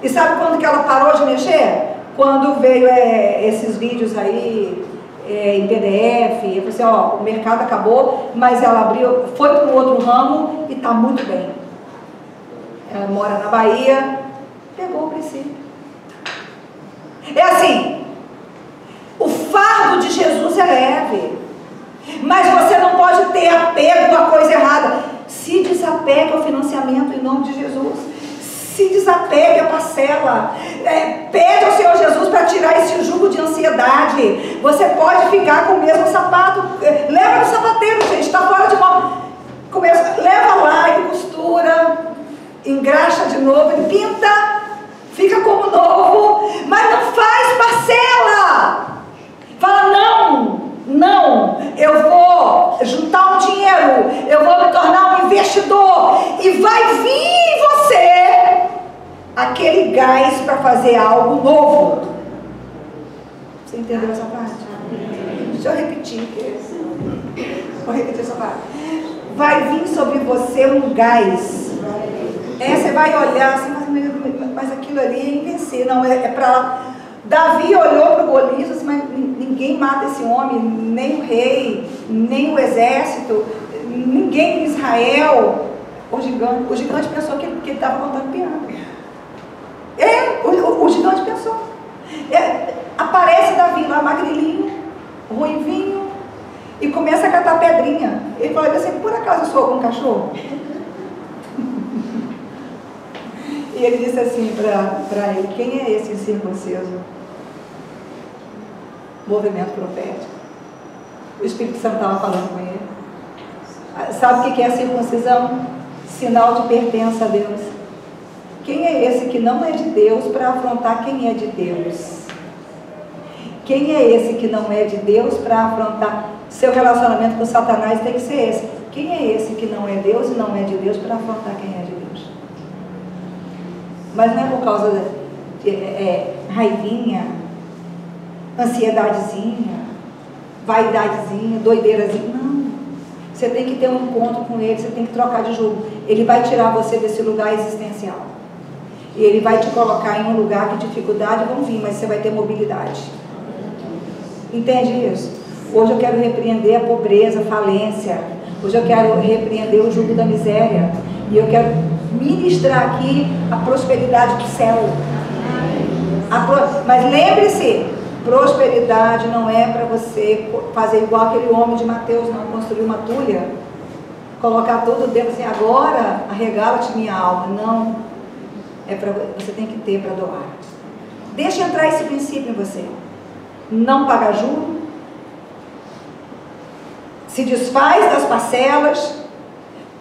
Speaker 2: E sabe quando que ela parou de mexer? Quando veio esses vídeos aí em PDF. Eu falei assim, ó, o mercado acabou, mas ela abriu, foi para um outro ramo e está muito bem. Ela mora na Bahia, pegou o princípio. É assim, o fardo de Jesus é leve, mas você não pode ter apego a coisa errada. Se desapegue ao financiamento em nome de Jesus. Se desapegue à parcela. Pede ao Senhor Jesus para tirar esse jugo de ansiedade. Você pode ficar com o mesmo sapato. Leva no sapateiro, gente, está fora de mão. Leva lá e costura, engraxa de novo, ele pinta, fica como novo, mas não faz parcela. Fala, não, eu vou juntar um dinheiro, eu vou me tornar um investidor, e vai vir em você aquele gás para fazer algo novo. Você entendeu essa parte? Deixa eu repetir. Vou repetir essa parte. Vai vir sobre você um gás. Você vai olhar assim, mas aquilo ali é invencer, não, é para lá. Davi olhou para o Golias e disse, mas ninguém mata esse homem, nem o rei, nem o exército, ninguém em Israel. O gigante pensou que ele estava contando piada. O gigante pensou. Aparece Davi lá, magrelinho, ruivinho, e começa a catar pedrinha. Ele falou assim, por acaso eu sou algum cachorro? E ele disse assim para ele, quem é esse incircunciso? Movimento profético. O Espírito Santo estava falando com ele. Sabe o que é a circuncisão? Sinal de pertença a Deus. Quem é esse que não é de Deus para afrontar quem é de Deus? Quem é esse que não é de Deus para afrontar seu relacionamento com Satanás? Tem que ser esse.
Speaker 1: Quem é esse que não é Deus e não é de Deus para afrontar quem é de Deus? Mas não é por causa de raivinha, ansiedadezinha, vaidadezinha, doideirazinha. Não. Você tem que ter um encontro com Ele, você tem que trocar de jogo. Ele vai tirar você desse lugar existencial. E Ele vai te colocar em um lugar que dificuldades vão vir, mas você vai ter mobilidade. Entende isso? Hoje eu quero repreender a pobreza, a falência. Hoje eu quero repreender o jugo da miséria. E eu quero ministrar aqui a prosperidade do céu. Mas lembre-se, prosperidade não é para você fazer igual aquele homem de Mateus, não, construir uma tulha, colocar todo dentro assim, agora arregala-te minha alma. Não, você tem que ter para doar. Deixa entrar esse princípio em você. Não paga juro, se desfaz das parcelas,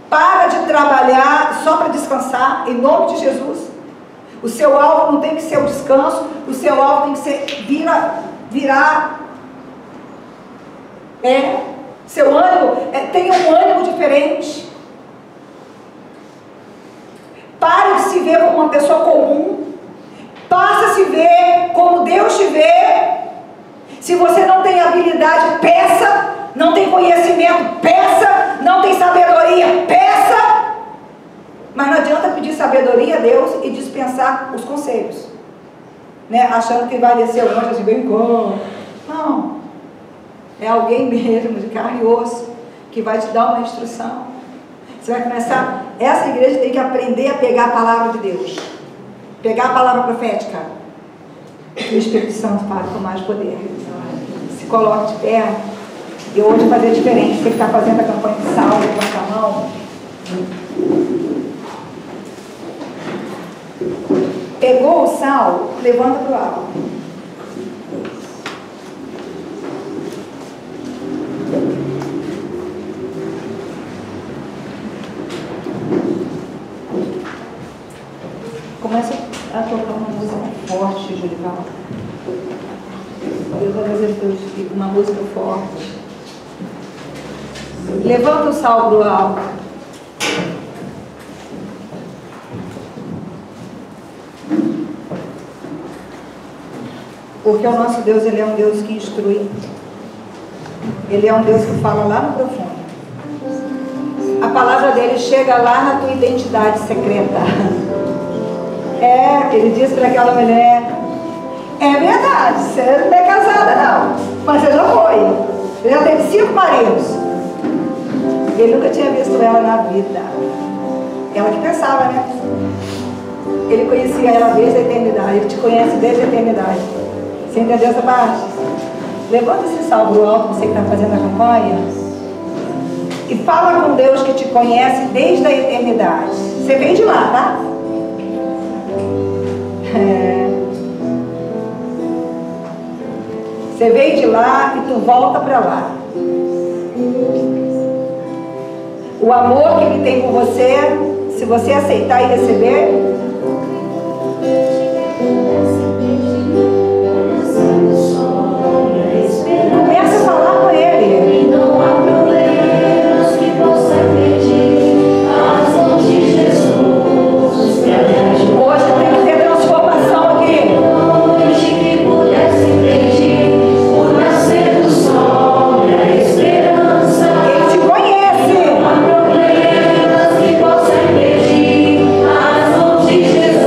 Speaker 1: para de trabalhar só para descansar, em nome de Jesus. O seu alvo não tem que ser o descanso, o seu alvo tem que ser virar. Seu ânimo, tenha um ânimo diferente. Pare de se ver como uma pessoa comum. Passe a se ver como Deus te vê. Se você não tem habilidade, peça. Não tem conhecimento, peça. Não tem sabedoria, peça. Mas não adianta pedir sabedoria a Deus e dispensar os conselhos, né? Achando que vai descer o anjo assim, bem como. Não. É alguém mesmo, de carne e osso, que vai te dar uma instrução. Você vai começar. Essa igreja tem que aprender a pegar a palavra de Deus, pegar a palavra profética. E o Espírito Santo fala com mais poder. Se coloque de pé. E hoje fazer diferente. Você que está fazendo a campanha de salve, levanta a mão. Pegou o sal, levanta para o alto. Começa a tocar uma música forte, Julival. Deus vai fazer teus filhos, uma música forte. Levanta o sal para o alto. Porque o nosso Deus, Ele é um Deus que instrui. Ele é um Deus que fala lá no profundo. A palavra dele chega lá na tua identidade secreta. Ele disse para aquela mulher, é verdade, você não é casada não, mas você já foi. Você já teve 5 maridos. Ele nunca tinha visto ela na vida. Ela que pensava, né? Ele conhecia ela desde a eternidade. Ele te conhece desde a eternidade. Você entendeu essa parte? Levanta esse sal pro alto, você que está fazendo a campanha, e fala com Deus que te conhece desde a eternidade. Você vem de lá, tá? Você veio de lá e tu volta para lá. O amor que Ele tem por você, se você aceitar e receber, começa a falar com Ele.
Speaker 4: Não há problemas que possa impedir as mãos de Jesus.
Speaker 1: Hoje tem que ter transformação aqui.
Speaker 4: Noite que pudesse impedir o nascer do sol e a esperança.
Speaker 1: Ele te conhece.
Speaker 4: Não há problemas que possa impedir as mãos de Jesus.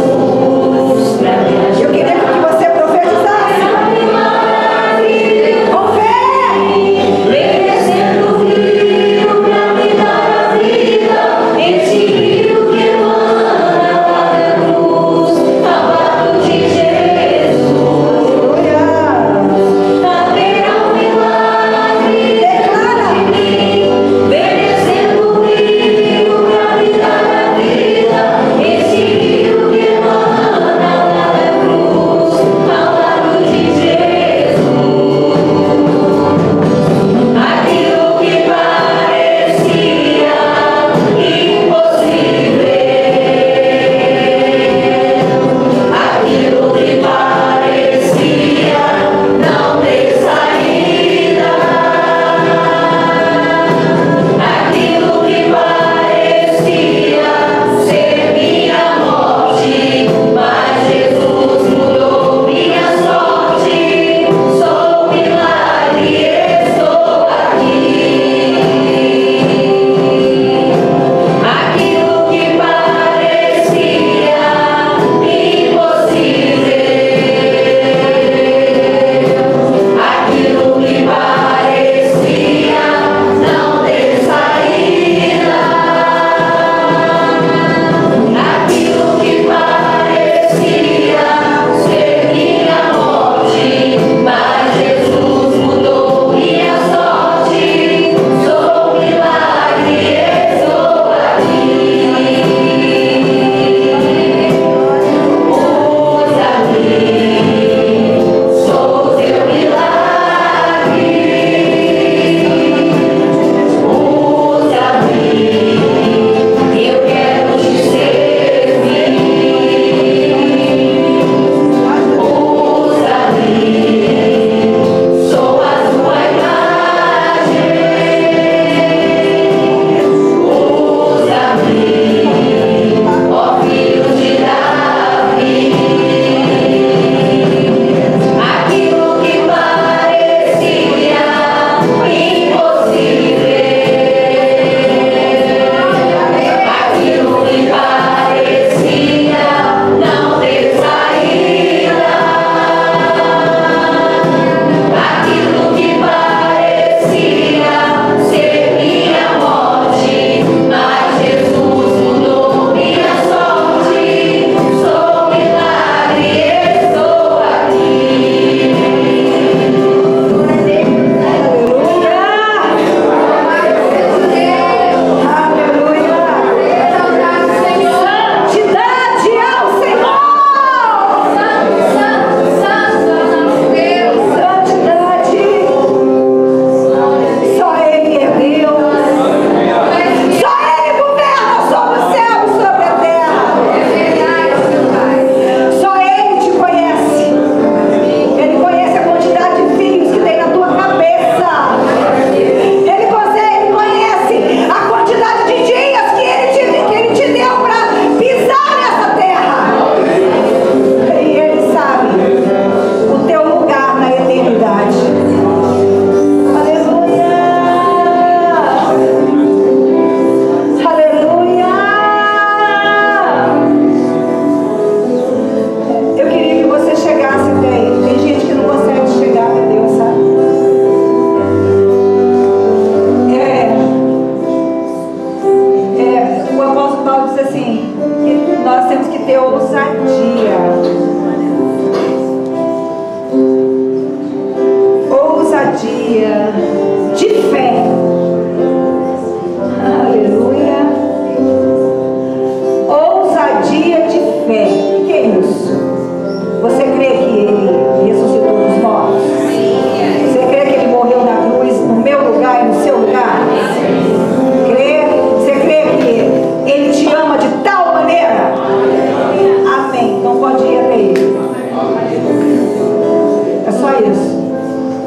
Speaker 1: É só isso.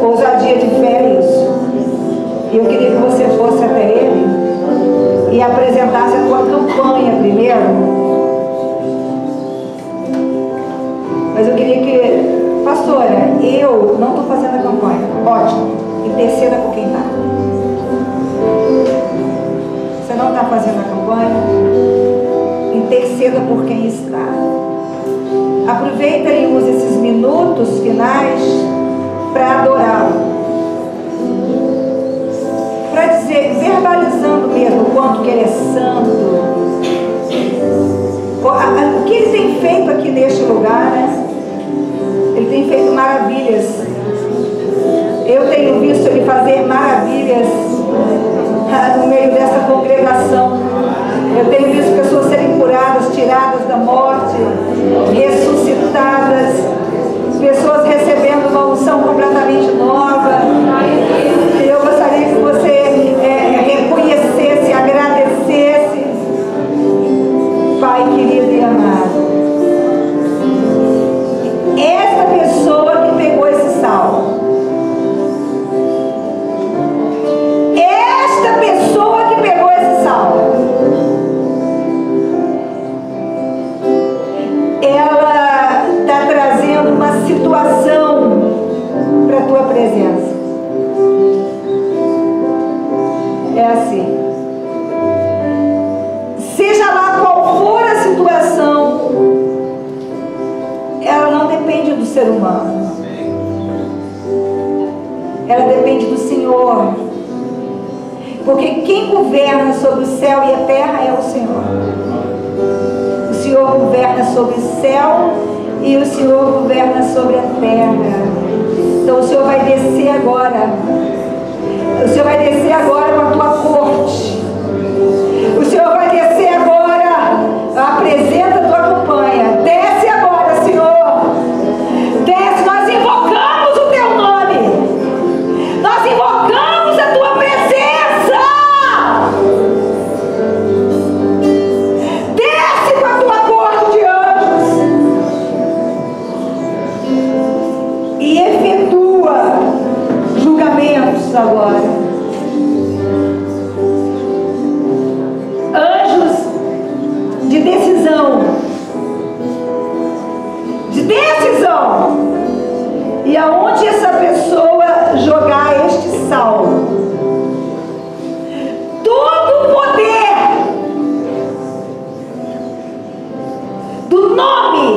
Speaker 1: Ousadia de fé é isso. E eu queria que você fosse até ele e apresentasse a tua campanha primeiro. Mas eu queria que, pastora, eu não estou fazendo a campanha. Ótimo. Interceda por quem está. Você não está fazendo a campanha? Interceda por quem está. Aproveita e use esses minutos finais para adorá-lo. Para dizer, verbalizando mesmo o quanto que ele é santo. O que ele tem feito aqui neste lugar, né? Ele tem feito maravilhas. Eu tenho visto ele fazer maravilhas no meio dessa congregação. Eu tenho visto pessoas serem curadas, tiradas da morte, ressuscitadas, pessoas recebendo uma unção completamente nova. Eu gostaria que você reconhecesse, agradecesse, Pai querido e amado. Essa pessoa que pegou esse salmo, esta pessoa que pegou esse salmo, ela está trazendo uma situação para a tua presença. É assim. Seja lá qual for a situação, ela não depende do ser humano. Ela depende do Senhor. Porque quem governa sobre o céu e a terra é o Senhor. O Senhor governa sobre o céu e o Senhor governa sobre a terra. Então o Senhor vai descer agora. O Senhor vai descer agora com a tua corte. O Senhor vai descer agora. Apresenta a tua campanha. Desce agora, Senhor. Desce. Nós invocamos o teu nome. Nós invocamos a tua presença. Desce com a tua corte de anjos e efetua julgamentos agora. Anjos de decisão. De decisão. E aonde essa pessoa jogar este salmo, todo o poder do nome,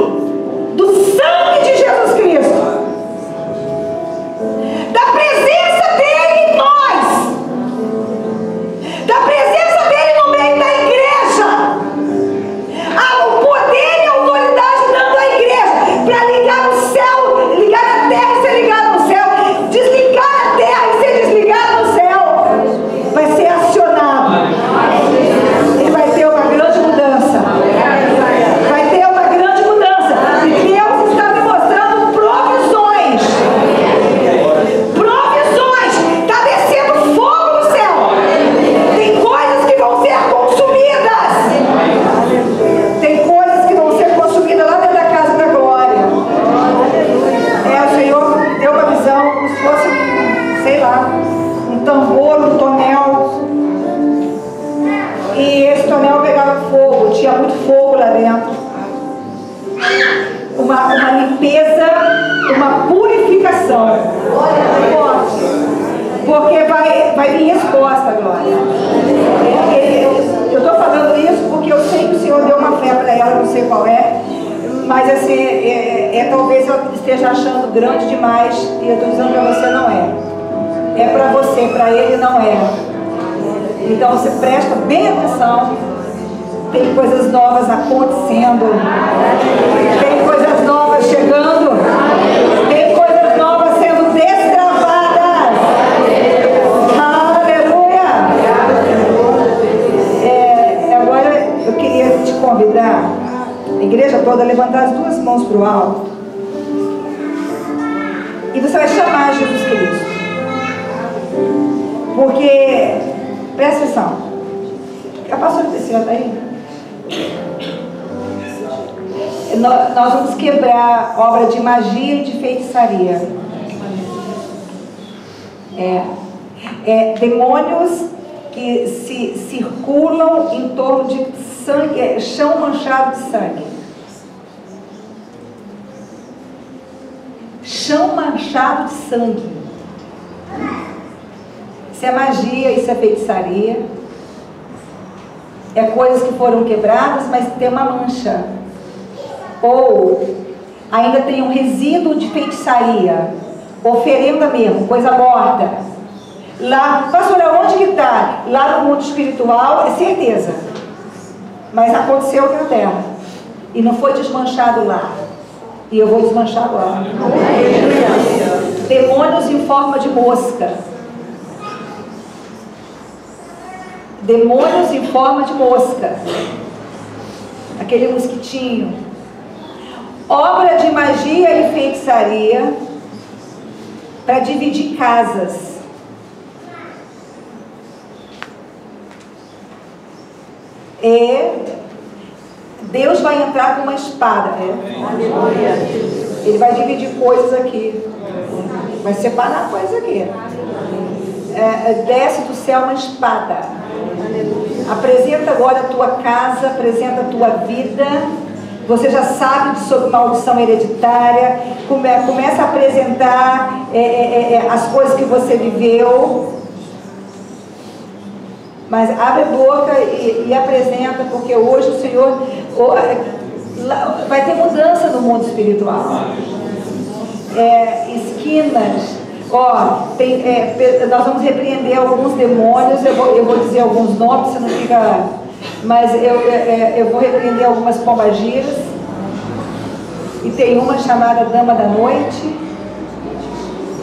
Speaker 1: do sangue de Jesus Cristo, da presença dele em nós, da presença dele no meio da igreja, o poder e a autoridade dando à igreja para ligar no céu, ligar na terra e ser ligado no céu, desligar a terra e ser desligado no céu, vai ser acionado. Ele vai ter uma grande mudança. Vai ter uma grande mudança. E Deus está me mostrando provisões. Provisões. Está descendo fogo no céu. Tem coisas que vão ser consumidas. Tem coisas que vão ser consumidas lá dentro da casa da glória. O Senhor deu uma visão como se fosse, sei lá, um tambor, um tonel. E esse tonel pegava fogo, tinha muito fogo lá dentro. Uma limpeza, uma purificação. Porque vai vir resposta, Glória. Eu estou falando isso porque eu sei que o Senhor deu uma fé para ela, não sei qual é. Mas assim, talvez eu esteja achando grande demais. E eu estou dizendo para você, não é. É para você, para ele não é. Então você presta bem atenção. Tem coisas novas acontecendo. Tem coisas novas chegando. Tem coisas novas sendo destravadas. Aleluia! Agora eu queria te convidar, a igreja toda, a levantar as duas mãos para o alto. E você vai chamar Jesus Cristo. Porque, presta atenção. A pastora Priscila está aí? Nós vamos quebrar obra de magia e de feitiçaria. Demônios que se circulam em torno de sangue, chão manchado de sangue. Chão manchado de sangue. Isso é magia, isso é feitiçaria. É coisas que foram quebradas, mas tem uma mancha. Ou ainda tem um resíduo de feitiçaria. Oferenda mesmo, coisa morta. Lá, pastora, onde que está? Lá no mundo espiritual, é certeza. Mas aconteceu aqui na terra. E não foi desmanchado lá. E eu vou desmanchar agora. Demônios em forma de mosca. Demônios em forma de mosca. Aquele mosquitinho. Obra de magia e feitiçaria para dividir casas. Deus vai entrar com uma espada. Ele vai dividir coisas aqui. Vai separar coisas aqui. Desce do céu uma espada. Apresenta agora a tua casa, apresenta a tua vida. Você já sabe sobre maldição hereditária. Começa a apresentar as coisas que você viveu. Mas abre a boca e apresenta, porque hoje o Senhor vai ter mudança no mundo espiritual. Esquinas. Nós vamos repreender alguns demônios. Eu vou dizer alguns nomes, você não fica. Mas eu vou repreender algumas pombagiras. E tem uma chamada Dama da Noite.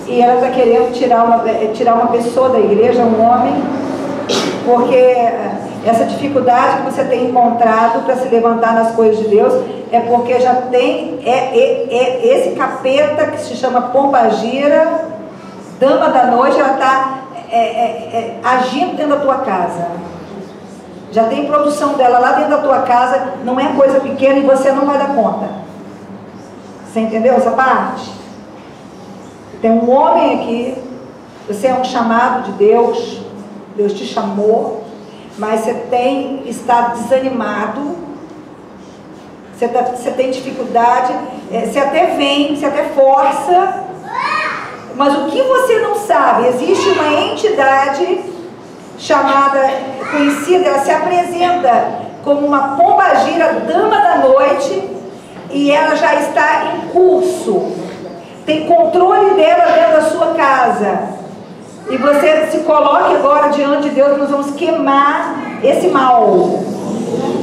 Speaker 1: E ela está querendo tirar uma pessoa da igreja, um homem. Porque essa dificuldade que você tem encontrado para se levantar nas coisas de Deus é porque já tem esse capeta que se chama pombagira, Dama da Noite, ela está agindo dentro da tua casa. Já tem produção dela lá dentro da tua casa, não é coisa pequena e você não vai dar conta. Você entendeu essa parte? Tem um homem aqui, você é um chamado de Deus, Deus te chamou, mas você está desanimado, você tem dificuldade, você até vem, você até força, mas o que você não sabe, existe uma entidade chamada, conhecida, ela se apresenta como uma pombagira, Dama da Noite, e ela já está em curso, tem controle dela dentro da sua casa. E você se coloque agora diante de Deus. Nós vamos queimar esse mal.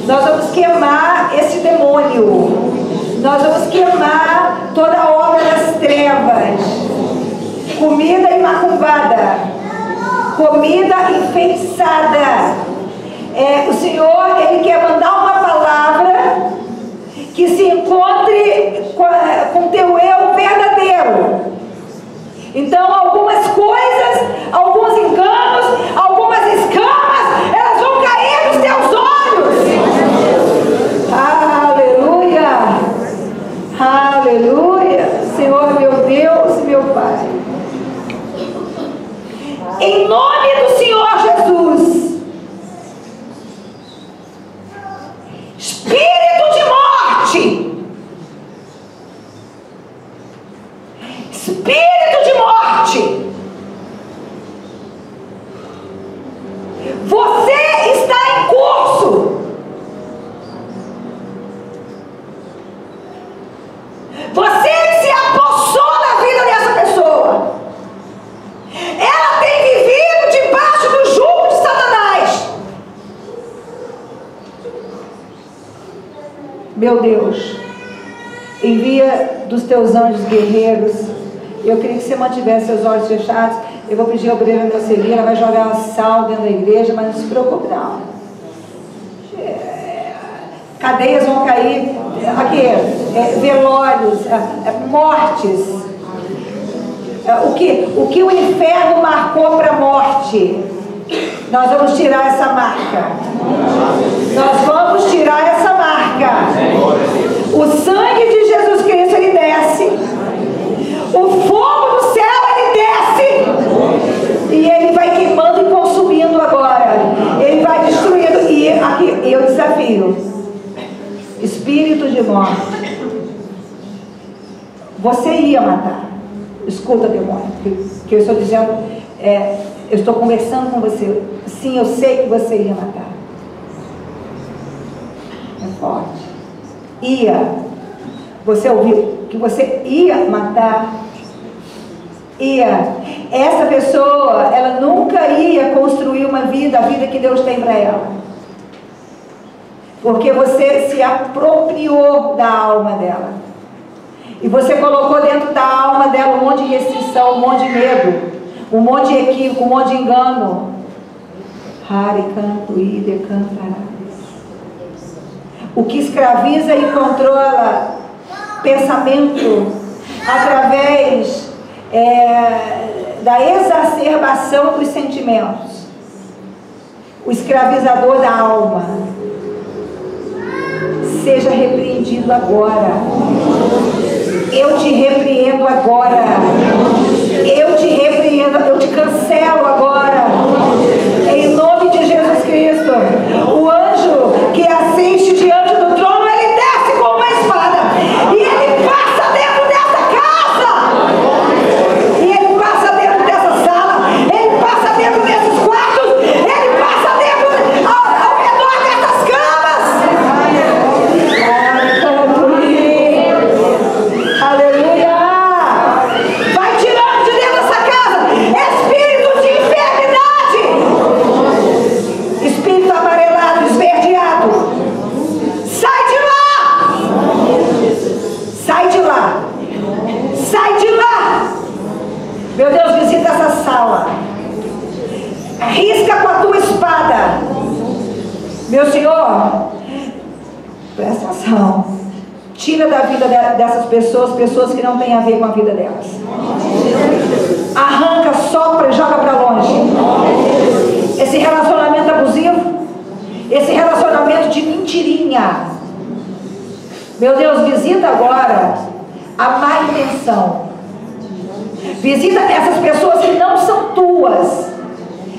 Speaker 1: Nós vamos queimar esse demônio. Nós vamos queimar toda a obra das trevas. Comida imaculada. Comida enfeitiçada. O Senhor, Ele quer mandar uma palavra que se encontre com teu eu verdadeiro. Então algumas coisas, alguns enganos, algumas escamas, elas vão cair nos teus olhos. Aleluia! Aleluia! Senhor meu Deus, meu Pai. Em nome do Senhor Jesus. Espírito de morte. Espírito de morte, você está em curso. Você se apossou da vida dessa pessoa. Ela tem vivido debaixo do jugo de Satanás. Meu Deus, envia dos teus anjos guerreiros. Eu queria que você mantivesse seus olhos fechados. Eu vou pedir a obreira da Celi, ela vai jogar sal dentro da igreja, mas não se preocupe não. Cadeias vão cair, aqui, velórios, mortes. O que o inferno marcou para a morte, nós vamos tirar essa marca. Nós vamos tirar essa marca.
Speaker 2: O sangue de Jesus Cristo, ele desce. O fogo do céu, ele desce. E ele vai queimando e consumindo agora. Ele vai destruindo. E aqui eu desafio. Espírito de morte. Você ia matar. Escuta, demônio. Que eu estou dizendo, eu estou conversando com você. Sim, eu sei que você ia matar. É forte. Ia. Você ouviu que você ia matar? Ia. Essa pessoa, ela nunca ia construir uma vida, a vida que Deus tem para ela. Porque você se apropriou da alma dela. E você colocou dentro da alma dela um monte de restrição, um monte de medo, um monte de equívoco, um monte de engano. Hari canto ide cantarás. O que escraviza e controla pensamento através da exacerbação dos sentimentos. O escravizador da alma. Seja repreendido agora. Eu te repreendo agora. Eu te repreendo, eu te cancelo agora. Em nome de Jesus Cristo. O anjo que assiste diante do trono, ele desce com uma espada. E ele passa dentro dessa casa. E ele passa dentro dessa sala. Ele passa dentro desses quartos. Ele passa dentro, ao redor dessas camas. Aleluia! Vai tirando de dentro dessa casa espírito de enfermidade, espírito amarelado, esverdeado. Sai de lá! Sai de lá! Sai de lá! Meu Deus, visita essa sala. Risca com a tua espada. Meu Senhor, presta atenção. Tira da vida dessas pessoas, pessoas que não têm a ver com a vida delas. Arranca, sopra e joga para longe. Esse relacionamento abusivo, esse relacionamento de mentirinha. Meu Deus, visita agora a má intenção. Visita essas pessoas que não são tuas.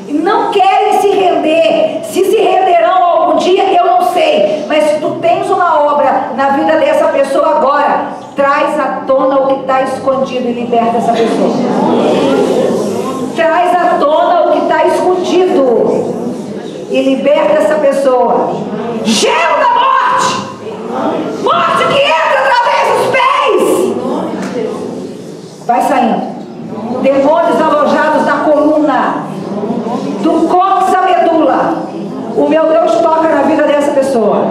Speaker 2: E não querem se render. Se renderão algum dia, eu não sei. Mas se tu tens uma obra na vida dessa pessoa agora, traz à tona o que está escondido e liberta essa pessoa. Traz à tona o que está escondido e liberta essa pessoa. Gelo da morte! Morte que entra através dos pés! Vai saindo. Demônios alojados na coluna, do cóccix à medula. O meu Deus toca na vida dessa pessoa.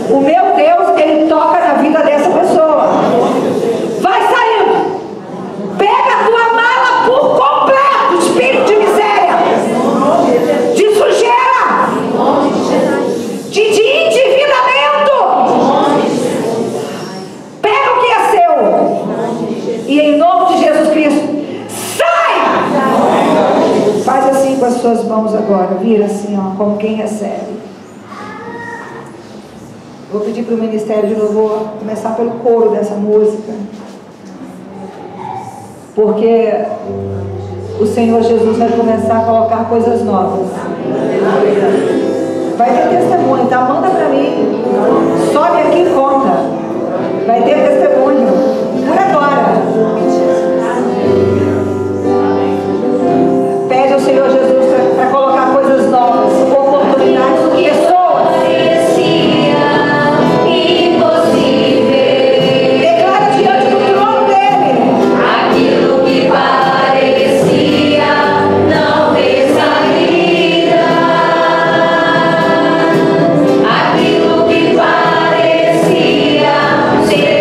Speaker 2: O meu Deus, ele toca na vida dessa pessoa. Vai saindo. Pega a tua mala por completo, espírito de miséria, de sujeira, de endividamento. Pega o que é seu. E em nome de Jesus Cristo, faz assim com as suas mãos agora. Vira assim, ó, como quem recebe. Vou pedir para o ministério de louvor começar pelo coro dessa música. Porque o Senhor Jesus vai começar a colocar coisas novas. Vai ter testemunho, tá? Manda para mim. Sobe aqui e conta. Vai ter testemunho. Por agora. Pede ao Senhor Jesus para colocar coisas novas, oportunidades, pessoas. Declara diante do trono dele.
Speaker 4: Aquilo que parecia não ter saída, aquilo que parecia ser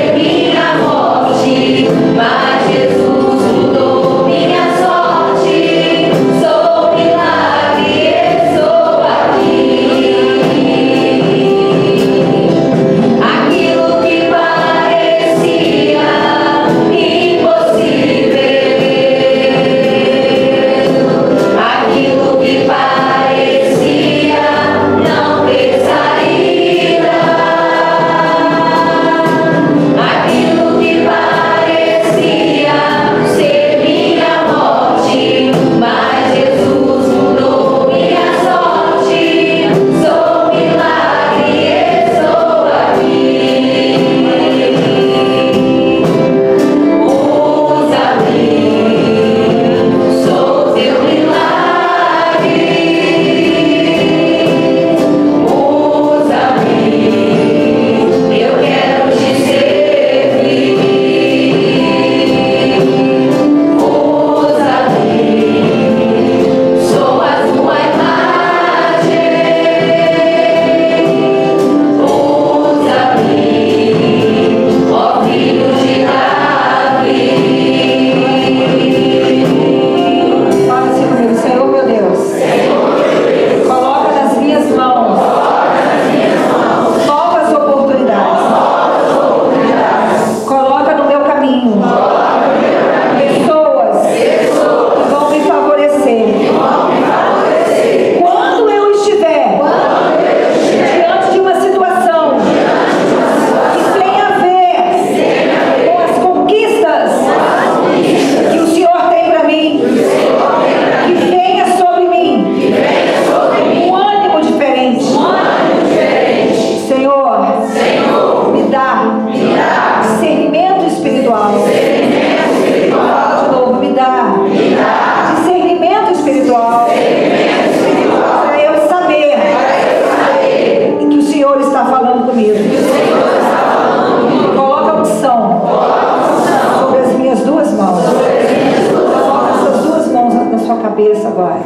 Speaker 1: agora.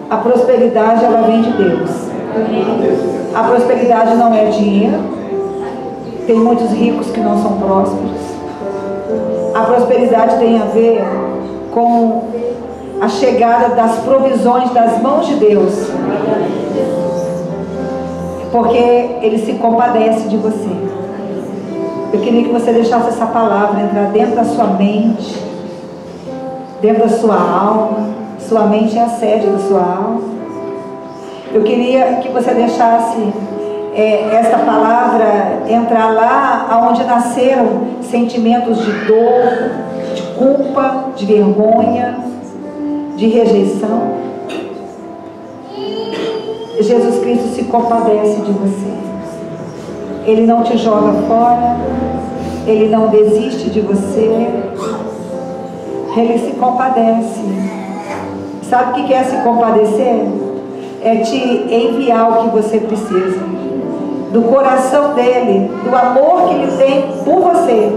Speaker 1: A prosperidade, ela vem de Deus. A prosperidade não é dinheiro. Tem muitos ricos que não são prósperos. A prosperidade tem a ver com a chegada das provisões das mãos de Deus. Porque Ele se compadece de você. Eu queria que você deixasse essa palavra entrar dentro da sua mente, dentro da sua alma. Sua mente é a sede da sua alma. Eu queria que você deixasse esta palavra entrar lá onde nasceram sentimentos de dor, de culpa, de vergonha, de rejeição. Jesus Cristo se compadece de você. Ele não te joga fora. Ele não desiste de você. Ele se compadece. Sabe o que é se compadecer? É te enviar o que você precisa. Do coração dele, do amor que ele tem por você,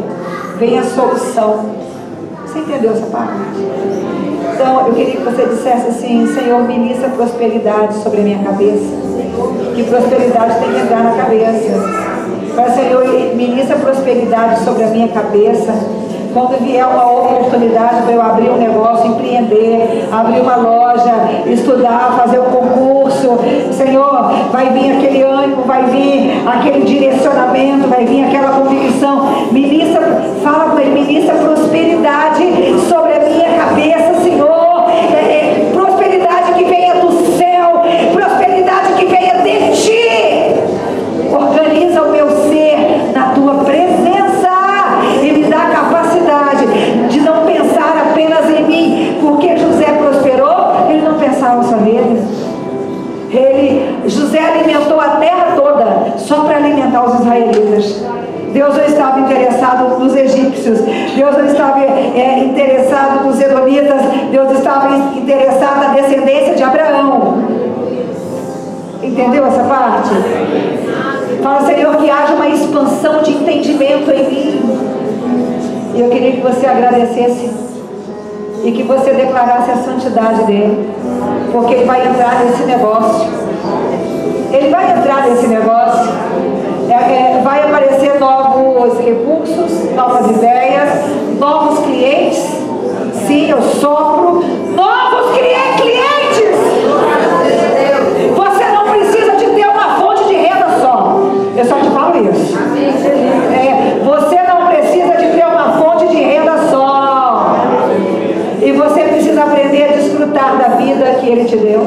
Speaker 1: vem a solução. Você entendeu essa parte? Então, eu queria que você dissesse assim: Senhor, ministra prosperidade sobre a minha cabeça. Que prosperidade tem que entrar na cabeça. Mas, Senhor, ministra prosperidade sobre a minha cabeça. Quando vier uma oportunidade para eu abrir um negócio, empreender, abrir uma loja, estudar, fazer um concurso, Senhor, vai vir aquele ânimo, vai vir aquele direcionamento, vai vir aquela convicção. Ministra, fala com ele, ministra prosperidade sobre a minha cabeça, Senhor. Prosperidade que venha do céu, prosperidade que venha de ti. Organiza o meu ser na tua presença e me dá a capacidade de não pensar apenas em mim, porque José prosperou, ele não pensava só nele. José alimentou a terra toda só para alimentar os israelitas. Deus não estava interessado nos egípcios, Deus não estava interessado nos edomitas, Deus estava interessado na descendência de Abraão. Entendeu essa parte? Fala, Senhor, que haja uma expansão de entendimento em mim. E eu queria que você agradecesse e que você declarasse a santidade dele, porque ele vai entrar nesse negócio. Ele vai entrar nesse negócio. Vai aparecer novos recursos, novas ideias, novos clientes. Sim, eu sopro novos clientes. Você não precisa de ter uma fonte de renda só. Eu só te falo isso. Você não precisa de ter uma fonte de renda só. E você precisa aprender a desfrutar da vida que Ele te deu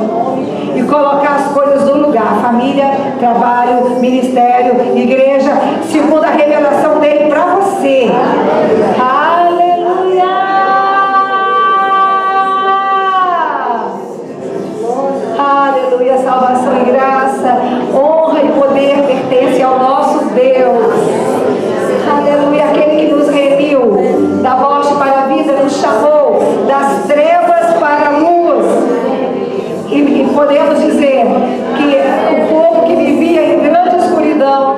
Speaker 1: e colocar as coisas no lugar: família, trabalho, ministério, igreja, segundo a revelação dele para você. Aleluia! Aleluia! Salvação e graça, honra e poder pertence ao nosso Deus. Aleluia! Aquele que nos remiu da morte para a vida, nos chamou das trevas para a luz. E podemos dizer que o povo que vivia em grande escuridão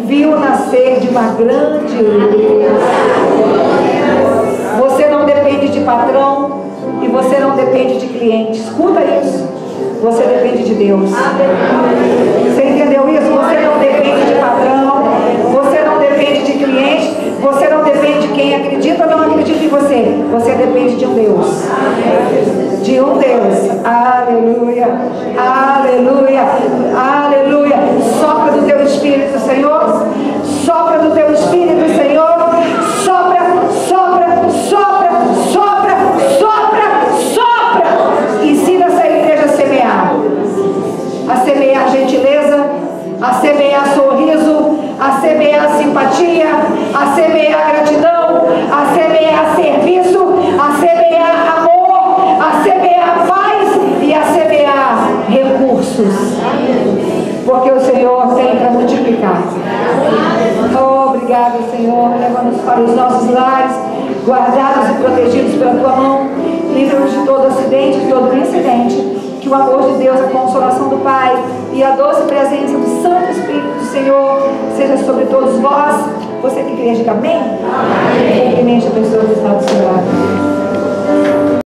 Speaker 1: viu nascer de uma grande luz. Você não depende de patrão e você não depende de cliente. Escuta isso. Você depende de Deus. Você entendeu isso? Você não depende de patrão, você não depende de cliente, você não depende de quem acredita ou não acredita em você. Você depende de um Deus. De um Deus. Aleluia. Aleluia. Aleluia. Sopra do teu Espírito, Senhor. Sopra do teu Espírito, Senhor. Sopra, sopra, sopra, sopra, sopra, sopra. Ensina essa igreja a semear. A semear gentileza, a semear sorriso, a semear simpatia, a semear gratidão, a semear serviço, a semear amor, a semear paz e a semear recursos. Porque o Senhor tem para multiplicar. Oh, obrigado, Senhor. Leva-nos para os nossos lares, guardados e protegidos pela tua mão. Livra-nos de todo acidente, de todo incidente. Que o amor de Deus, a consolação do Pai e a doce presença do Santo Espírito do Senhor seja sobre todos vós. Você que crê, diga amém. Amém. Cumprimente a pessoa que está do seu lado.